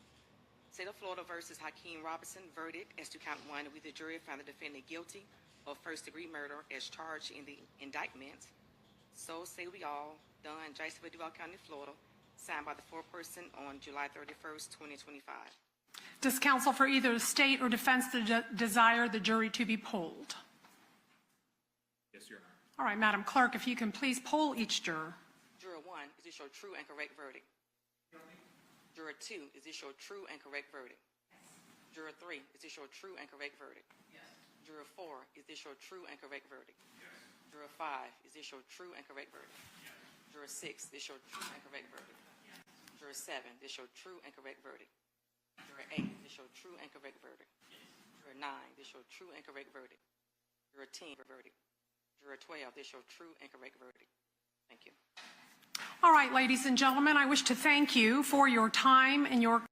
State of Florida versus Hakeem Robinson. Verdict as to count 1. We, the jury, found the defendant guilty of first-degree murder as charged in the indictment. So say we all. Done, Jacksonville, Duval County, Florida. Signed by the foreperson on July 31st, 2025. Does counsel for either the state or defense desire the jury to be polled? Yes, Your Honor. All right, Madam Clerk, if you can please poll each juror. Juror 1, is this your true and correct verdict? Juror 2, is this your true and correct verdict? Juror 3, is this your true and correct verdict? Yes. Juror 4, is this your true and correct verdict? Yes. Juror 5, is this your true and correct verdict? Yes. Juror 6, is this your true and correct verdict? Yes. Juror 7, is this your true and correct verdict? Juror 8, is this your true and correct verdict? Yes. Juror 9, is this your true and correct verdict? Juror 10, verdict. Juror 12, is this your true and correct verdict? Thank you. All right, ladies and gentlemen, I wish to thank you for your time and your...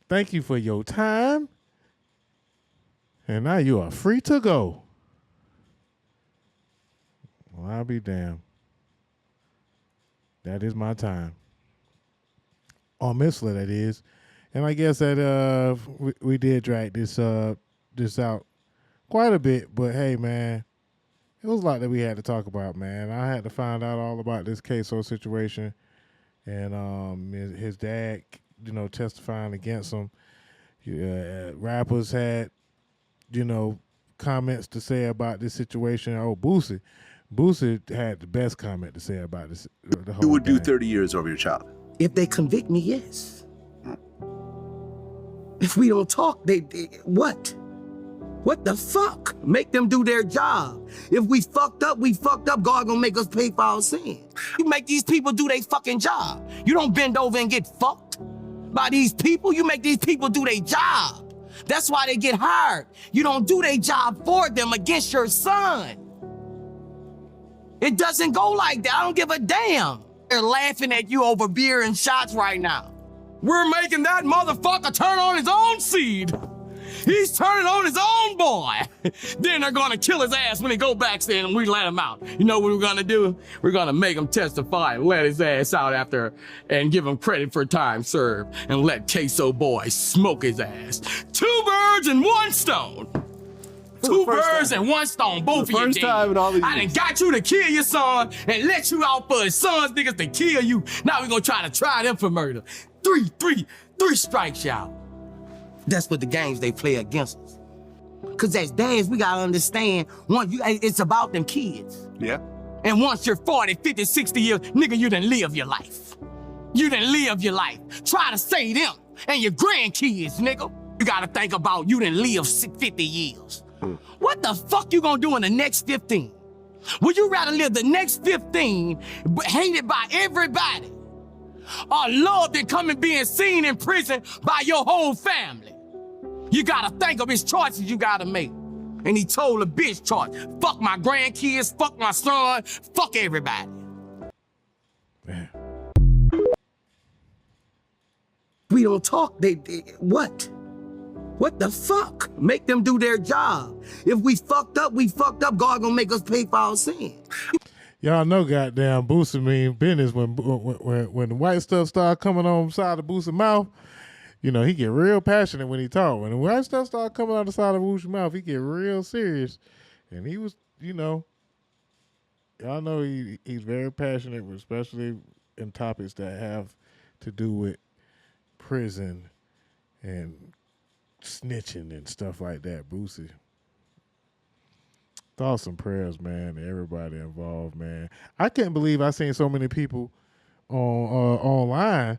Thank you for your time. And now you are free to go. Well, I'll be damned. That is my time. On Missler, that is. And I guess that we did drag this out quite a bit, but hey, man, it was a lot that we had to talk about, man. I had to find out all about this Ksoo situation and his dad, testifying against him. Rappers had, comments to say about this situation. Oh, Boosie had the best comment to say about this. The whole You would do thing. 30 years over your child. If they convict me, yes. If we don't talk, they what? What the fuck? Make them do their job. If we fucked up, we fucked up. God gonna make us pay for our sins. You make these people do their fucking job. You don't bend over and get fucked by these people. You make these people do their job. That's why they get hired. You don't do their job for them against your son. It doesn't go like that. I don't give a damn. They're laughing at you over beer and shots right now. We're making that motherfucker turn on his own seed. He's turning on his own boy. Then they're gonna kill his ass when he go back there and we let him out. You know what we're gonna do? We're gonna make him testify and let his ass out after and give him credit for time served and let Ksoo boy smoke his ass. 2 birds and 1 stone. 2 birds and 1 stone, both of you. First time in all these I done got you to kill your son and let you out for his sons niggas to kill you. Now we're gonna try them for murder. 3 strikes y'all. That's what the games they play against us. Cause as dads, we gotta understand, it's about them kids. Yeah. And once you're 40, 50, 60 years, nigga, you done live your life. You done live your life. Try to save them and your grandkids, nigga. You gotta think about you done live 50 years. What the fuck you gonna do in the next 15? Would you rather live the next 15 hated by everybody or loved and coming being seen in prison by your whole family? You gotta think of his choices you gotta make. And he told a bitch choice. Fuck my grandkids, fuck my son, fuck everybody. Man. We don't talk, they what? What the fuck? Make them do their job. If we fucked up, we fucked up. God gonna make us pay for our sins. Y'all know goddamn Boosie mean business when the white stuff start coming on the side of Boosie's mouth. He get real passionate when he talk. When the white stuff start coming out the side of Boosie's mouth, he get real serious. And he was, y'all know he's very passionate, especially in topics that have to do with prison and snitching and stuff like that. Boosie. Thoughts and prayers, man, to everybody involved, man. I can't believe I seen so many people online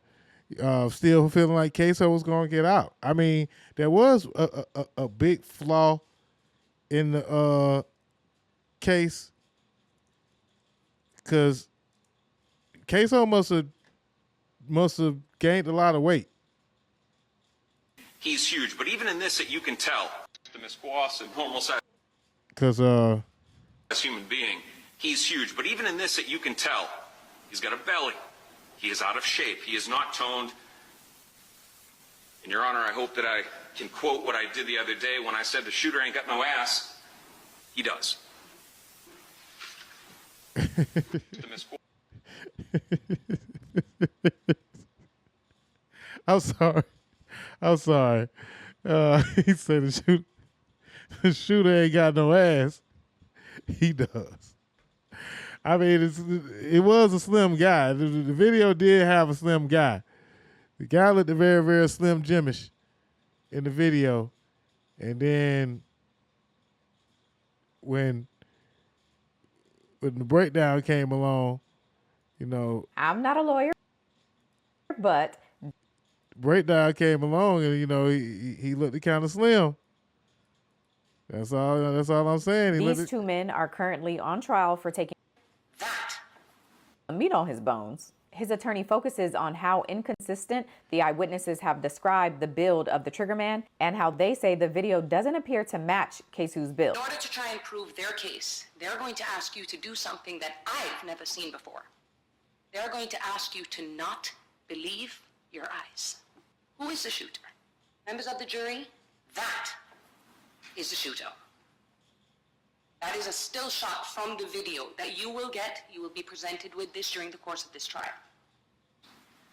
still feeling like Ksoo was going to get out. I mean, there was a big flaw in the case because Ksoo must have gained a lot of weight. He's huge, but even in this, you can tell the Miss Squaws and normal size. Because as human being, he's huge, but even in this, you can tell he's got a belly. He is out of shape. He is not toned. And Your Honor, I hope that I can quote what I did the other day when I said the shooter ain't got no ass. He does. The Miss I'm sorry. He said the shooter ain't got no ass. He does. I mean, it was a slim guy. The video did have a slim guy. The guy looked very, very slim Jimish in the video. And then when the breakdown came along, I'm not a lawyer, but breakdown came along and he looked kind of slim. That's all I'm saying. These 2 men are currently on trial for taking meat on his bones. His attorney focuses on how inconsistent the eyewitnesses have described the build of the trigger man and how they say the video doesn't appear to match Ksoo's build. In order to try and prove their case, they're going to ask you to do something that I've never seen before. They're going to ask you to not believe your eyes. Who is the shooter? Members of the jury, that is the shooter. That is a still shot from the video that you will be presented with this during the course of this trial.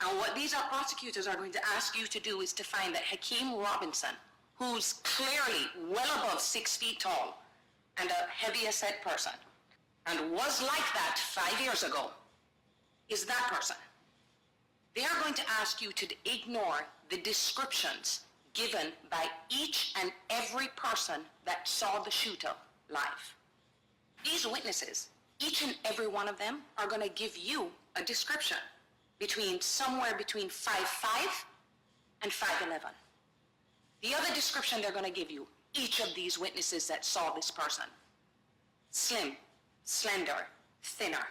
And what these prosecutors are going to ask you to do is to find that Hakeem Robinson, who's clearly well above 6 feet tall and a heavier set person, and was like that 5 years ago, is that person. They are going to ask you to ignore the descriptions given by each and every person that saw the shooter live. These witnesses, each and every one of them, are going to give you a description somewhere between 5'5" and 5'11". The other description they're going to give you, each of these witnesses that saw this person: slim, slender, thinner.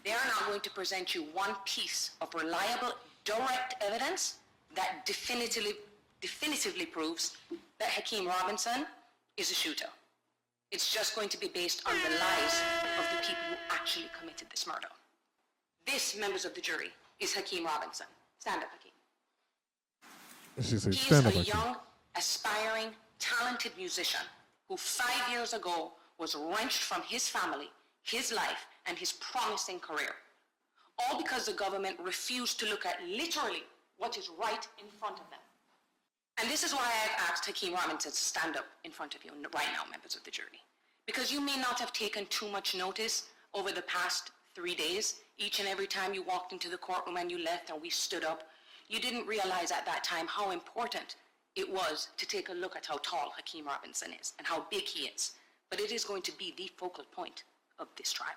They are now going to present you one piece of reliable, direct evidence that definitively proves that Hakeem Robinson is a shooter. It's just going to be based on the lies of the people who actually committed this murder. This, members of the jury, is Hakeem Robinson. Stand up, Hakeem. She said, He stand up, is a Hakeem. young, aspiring, talented musician who 5 years ago was wrenched from his family, his life, and his promising career. All because the government refused to look at literally what is right in front of them. And this is why I've asked Hakeem Robinson to stand up in front of you right now, members of the jury. Because you may not have taken too much notice over the past 3 days. Each and every time you walked into the courtroom and you left and we stood up, you didn't realize at that time how important it was to take a look at how tall Hakeem Robinson is and how big he is. But it is going to be the focal point of this trial.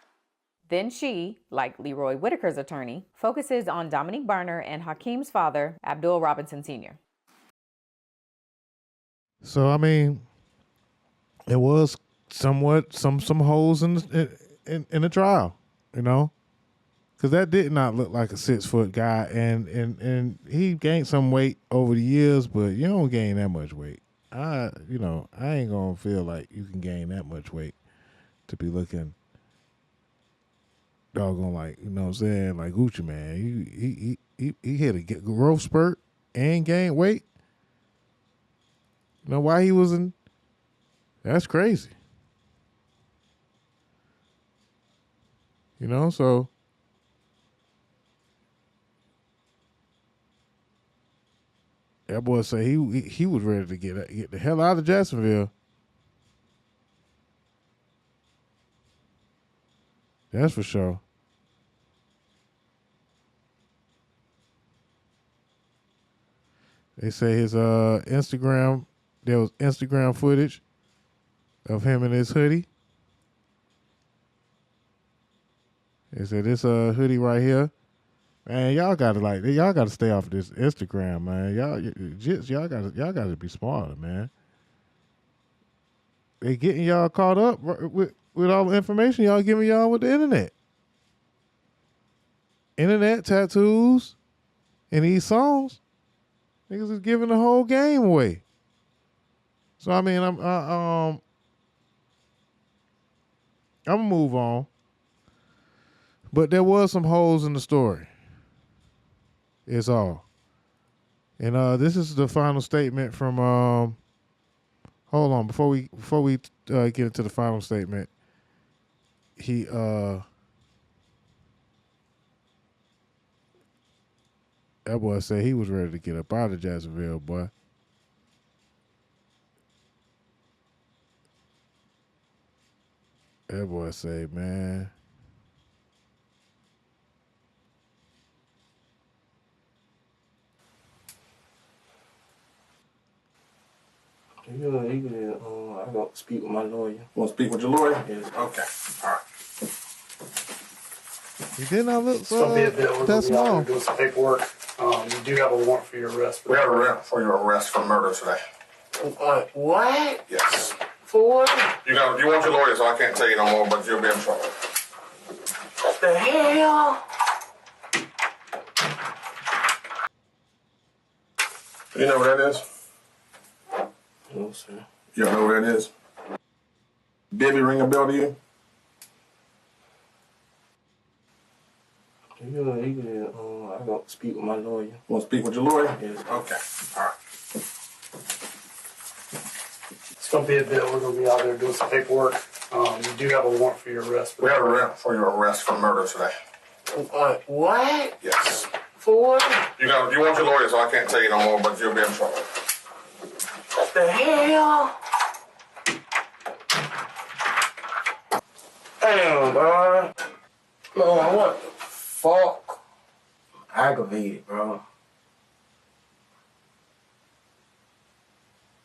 Then she, like Leroy Whitaker's attorney, focuses on Dominique Barner and Hakeem's father, Abdul Robinson Sr. So I mean, it was somewhat some holes in the trial, you know, because that did not look like a 6 foot guy, and he gained some weight over the years, but you don't gain that much weight. I ain't gonna feel like you can gain that much weight to be looking doggone like, you know what I'm saying, like Gucci Man. He hit a growth spurt and gained weight. You know why he was in? That's crazy. You know, so that boy say he was ready to get the hell out of Jacksonville. That's for sure. They say his Instagram, there was Instagram footage of him in his hoodie. They said this hoodie right here, man, y'all gotta stay off this Instagram, man. Y'all gotta be smarter, man. They getting y'all caught up with all the information y'all giving y'all with the internet. Internet tattoos and these songs. Niggas is giving the whole game away. So I mean, I'm gonna move on. But there was some holes in the story. It's all. And this is the final statement from hold on, before we get into the final statement, he that boy said he was ready to get up out of Jacksonville, boy. That boy say, man. Yeah, I got to speak with my lawyer. Want to speak with your lawyer? Yes. Okay. All right. He did not look It's going to be a bit. We're going to be out there doing some paperwork. You do have a warrant for your arrest. We have a warrant for your arrest for murder today. What? Yes. For what? You want your lawyer, so I can't tell you no more, but you'll be in trouble. What the hell? You know what that is? No, sir. You don't know what that is? Debbie ring a bell to you? Yeah, I got to speak with my lawyer. Want to speak with your lawyer? Yes. Okay. All right. It's going to be a bit. We're going to be out there doing some paperwork. You do have a warrant for your arrest. We have a warrant for your arrest for murder today. What? Yes. For what? You want your lawyer, so I can't tell you no more, but you'll be in trouble. What the hell? Damn, bro. Man, what the fuck? I'm aggravated, bro.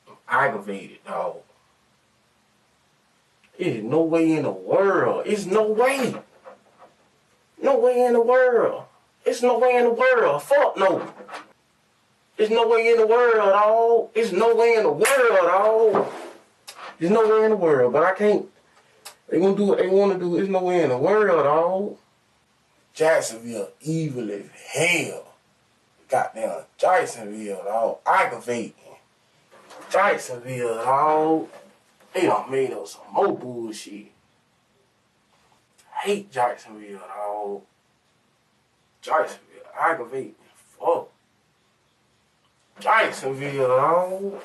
I'm aggravated, dog. There's no way in the world. It's no way. No way in the world. It's no way in the world. Fuck no. There's no way in the world, dog. It's no way in the world, dog. There's no way in the world, but I can't. They gonna do what they wanna do. There's no way in the world, dog. Jacksonville evil as hell. Goddamn Jacksonville, dog. Aggravating. Jacksonville, dog. They done made up some more bullshit. Hate Jacksonville, dog. Jacksonville, aggravating. Fuck. Jacksonville, dog.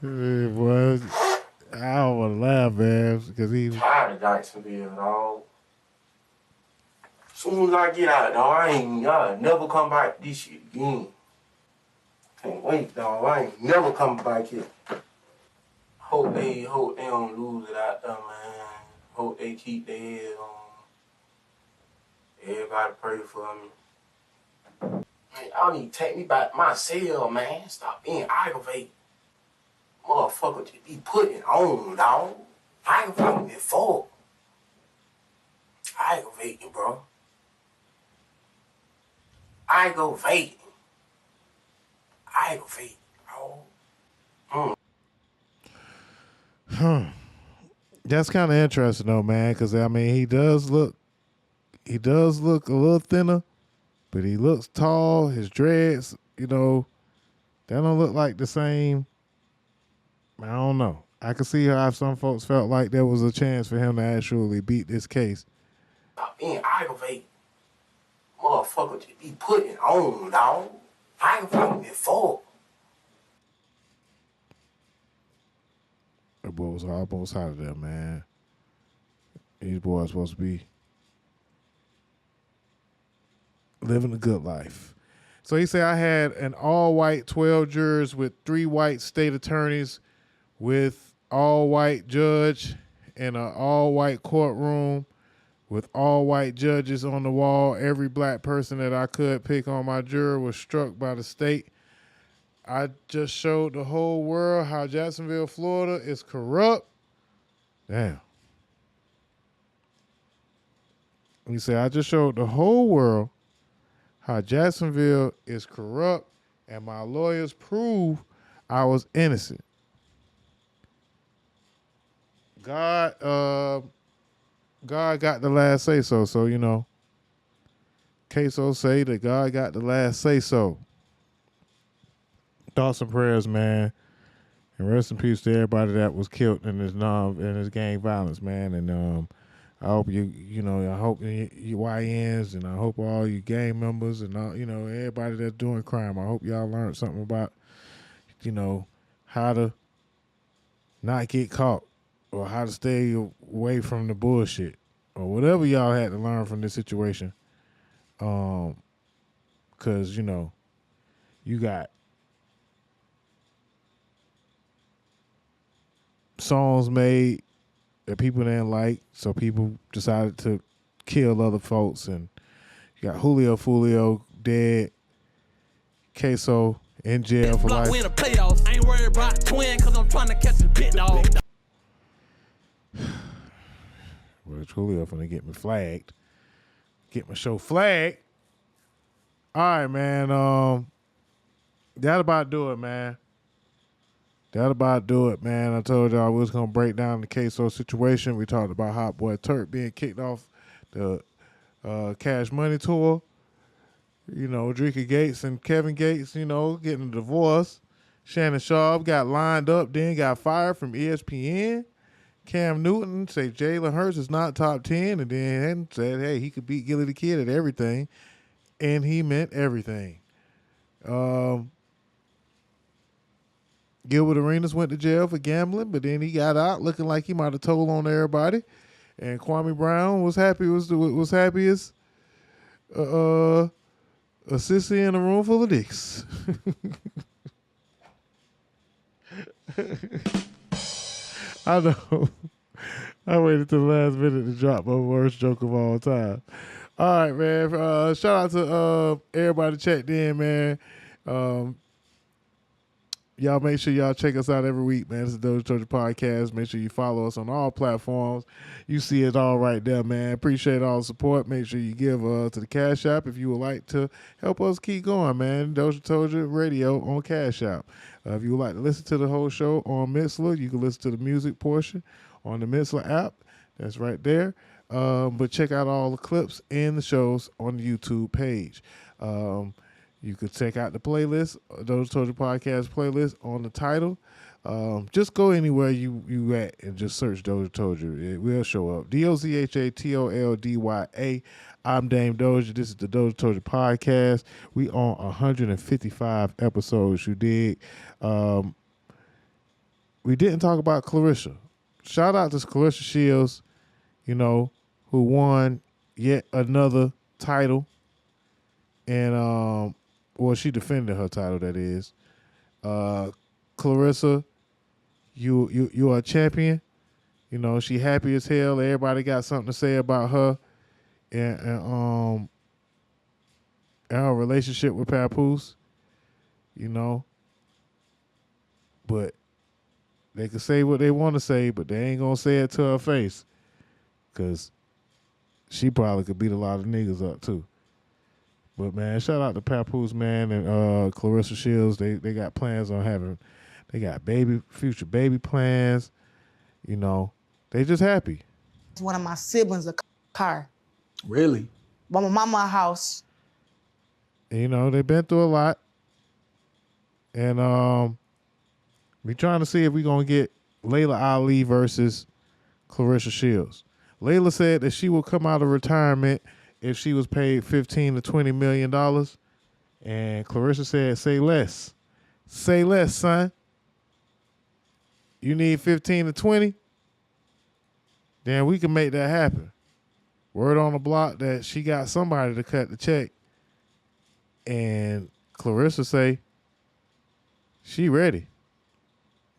It was. I don't want to laugh, man, because he's tired of Jacksonville, dog. As soon as I get out, dog, I'll never come back to this shit again. Can't wait, dog. I ain't never coming back here. Hope they don't lose it out there, man. Hope they keep their head on. Everybody pray for me. Man, y'all need to take me back to my cell, man. Stop being aggravated. Motherfucker just be putting on, dog. Aggravating me for. Aggravating, bro. Aggravating. Aggravating, bro. That's kind of interesting though, man, because I mean he does look a little thinner, but he looks tall. His dreads, they don't look like the same. I don't know. I can see how some folks felt like there was a chance for him to actually beat this case. Stop being aggravating. Motherfucker just be putting on, dog. Aggravating me for. The boy was almost out of there, man. These boys supposed to be living a good life. So he said I had an all-white 12 jurors with 3 white state attorneys with all-white judge in an all-white courtroom with all-white judges on the wall. Every black person that I could pick on my jury was struck by the state. I just showed the whole world how Jacksonville, Florida is corrupt. Damn. He said, I just showed the whole world how Jacksonville is corrupt and my lawyers prove I was innocent. God got the last say so. So, Ksoo say that God got the last say so. Thoughts and prayers, man. And rest in peace to everybody that was killed in this gang violence, man. And I hope I hope you YNs and I hope all you gang members and all, everybody that's doing crime. I hope y'all learned something about, how to not get caught or how to stay away from the bullshit or whatever y'all had to learn from this situation. 'Cause you got songs made that people didn't like, so people decided to kill other folks, and you got Fulio dead, Ksoo in jail for life. Win a playoffs. I ain't worried about twin because I'm trying to catch a bit dog. Well, Julio finna get me flagged. Get my show flagged. All right, man. That about do it, man. That about do it, man. I told y'all we was going to break down the Ksoo situation. We talked about Hot Boy Turk being kicked off the Cash Money Tour. Drika Gates and Kevin Gates, getting a divorce. Shannon Sharp got lined up, then got fired from ESPN. Cam Newton said Jalen Hurts is not top 10, and then said, hey, he could beat Gillie the Kid at everything. And he meant everything. Gilbert Arenas went to jail for gambling, but then he got out looking like he might have told on everybody. And Kwame Brown was happy as a sissy in a room full of dicks. I know. I waited till the last minute to drop my worst joke of all time. All right, man. Shout out to everybody checked in, man. Y'all make sure y'all check us out every week, man. This is the DozhaToldya Podcast. Make sure you follow us on all platforms. You see it all right there, man. Appreciate all the support. Make sure you give to the Cash App if you would like to help us keep going, man. DozhaToldya Radio on Cash App. If you would like to listen to the whole show on Mixler, you can listen to the music portion on the Mixler app. That's right there. But check out all the clips and the shows on the YouTube page. You could check out the playlist, DozhaToldya Podcast playlist on the title. Just go anywhere you at and just search DozhaToldya. It will show up. DozhaToldya. I'm Dame Doja. This is the DozhaToldya Podcast. We on 155 episodes, you dig. We didn't talk about Clarissa. Shout out to Clarissa Shields, who won yet another title. And she defended her title, that is. Clarissa, you are a champion. She happy as hell. Everybody got something to say about her and her relationship with Papoose. But they can say what they want to say, but they ain't gonna say it to her face, because she probably could beat a lot of niggas up too. But, man, shout out to Papoose, man, and Clarissa Shields. They got plans on they got future baby plans. They just happy. One of my siblings a car. Really? By my mama's house. And, they've been through a lot. And we trying to see if we're going to get Layla Ali versus Clarissa Shields. Layla said that she will come out of retirement if she was paid $15 to $20 million. And Clarissa said, say less. Say less, son. You need 15 to 20? Then we can make that happen. Word on the block that she got somebody to cut the check. And Clarissa say she ready.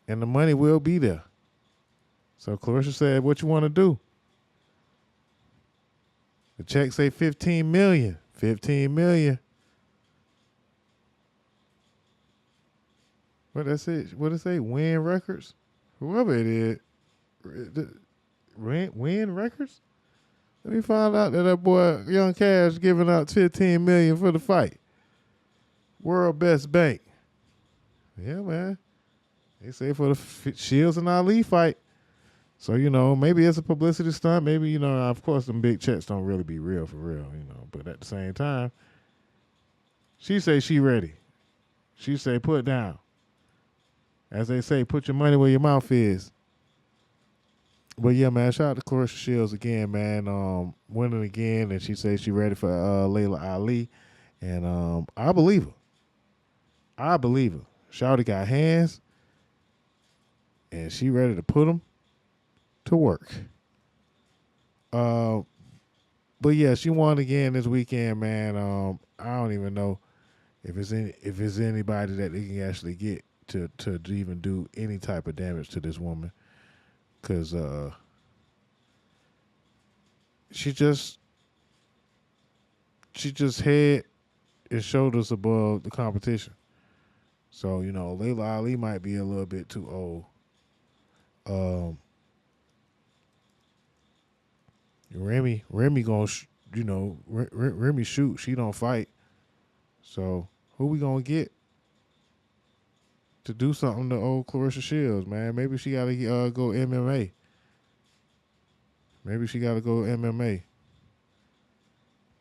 And the money will be there. So Clarissa said, what you want to do? The check say $15 million. $15 million. What that say? What it say? Win Records? Whoever it is. Win Records? Let me find out that boy Young Cash giving out $15 million for the fight. World Best Bank. Yeah, man. They say for the Shields and Ali fight. So, maybe it's a publicity stunt. Maybe, of course, them big checks don't really be real for real, But at the same time, she say she ready. She say put down. As they say, put your money where your mouth is. But, yeah, man, shout out to Clarissa Shields again, man. Winning again, and she say she ready for Layla Ali. And I believe her. Shawty got hands, and she ready to put them to work. But yeah, she won again this weekend, man. I don't even know if it's anybody that they can actually get to even do any type of damage to this woman, because she just head and shoulders above the competition. So Layla Ali might be a little bit too old. Remy gonna, Remy shoot. She don't fight. So who we gonna get to do something to old Clarissa Shields, man? Maybe she gotta go MMA.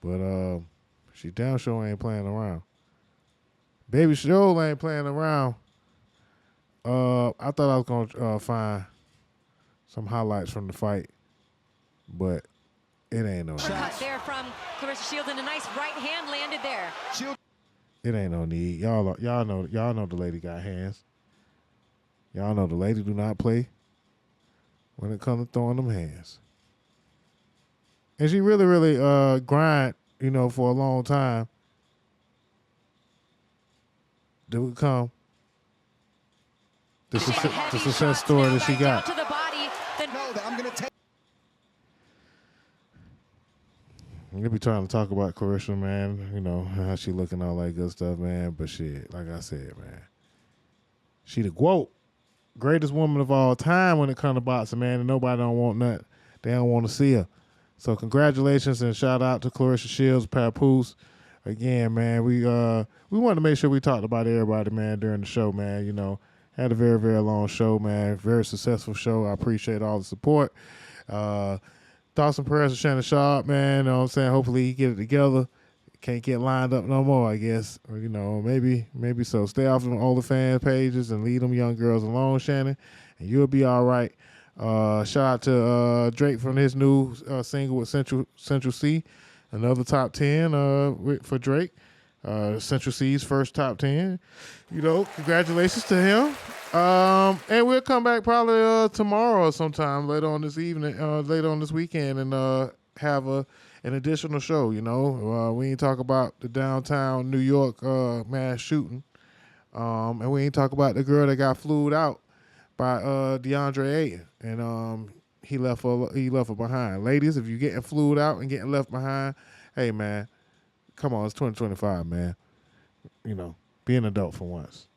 But she damn sure ain't playing around. Baby Show ain't playing around. I thought I was gonna find some highlights from the fight, but it ain't no. Cut there from Clarissa Shields, and a nice right hand landed there. It ain't no need. Y'all know the lady got hands. Y'all know the lady do not play when it comes to throwing them hands. And she really, really grind, you know, for a long time to become the success story that she got. To the body. I'm going to take. They be trying to talk about Clarissa, man, you know, how she looking, all that good stuff, man. But shit, like I said, man, she the GOAT, greatest woman of all time when it comes to boxing, man, and nobody don't want nothing. They don't want to see her. So congratulations and shout out to Clarissa Shields, Papoose. Again, man, we wanted to make sure we talked about everybody, man, during the show, man. You know, had a very, very long show, man. Very successful show. I appreciate all the support. Thoughts and prayers to Shannon Sharp, man. You know what I'm saying? Hopefully he get it together. Can't get lined up no more, I guess. Or, you know, maybe so. Stay off them OnlyFans pages and leave them young girls alone, Shannon, and you'll be all right. Shout out to Drake from his new single with Central C. Another top 10 for Drake. Central C's first top 10. You know, congratulations to him. And we'll come back probably tomorrow or sometime later on this evening, later on this weekend, and have an additional show. You know, we ain't talk about the downtown New York mass shooting, and we ain't talk about the girl that got flued out by DeAndre Ayton, and he left her behind. Ladies, if you're getting flued out and getting left behind, hey man, come on, it's 2025, man. You know, be an adult for once.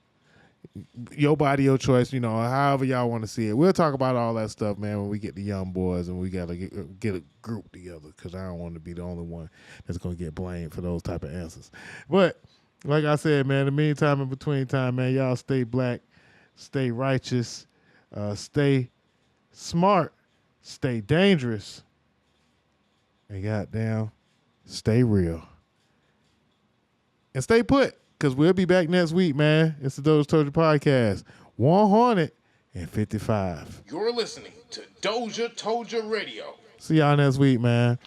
Your body, your choice, you know, however y'all want to see it. We'll talk about all that stuff, man, when we get the young boys and we got to get a group together, because I don't want to be the only one that's going to get blamed for those type of answers. But like I said, man, in the meantime, in between time, man, y'all stay black, stay righteous, stay smart, stay dangerous, and goddamn, stay real. And stay put, because we'll be back next week, man. It's the DozhaToldya Podcast. 155. You're listening to DozhaToldya Radio. See y'all next week, man.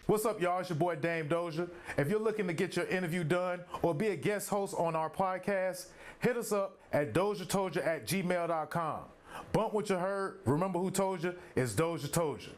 What's up, y'all? It's your boy Dame Dozha. If you're looking to get your interview done or be a guest host on our podcast, hit us up at DozhaToldya@gmail.com. Bump what you heard. Remember who told you? It's DozhaToldya.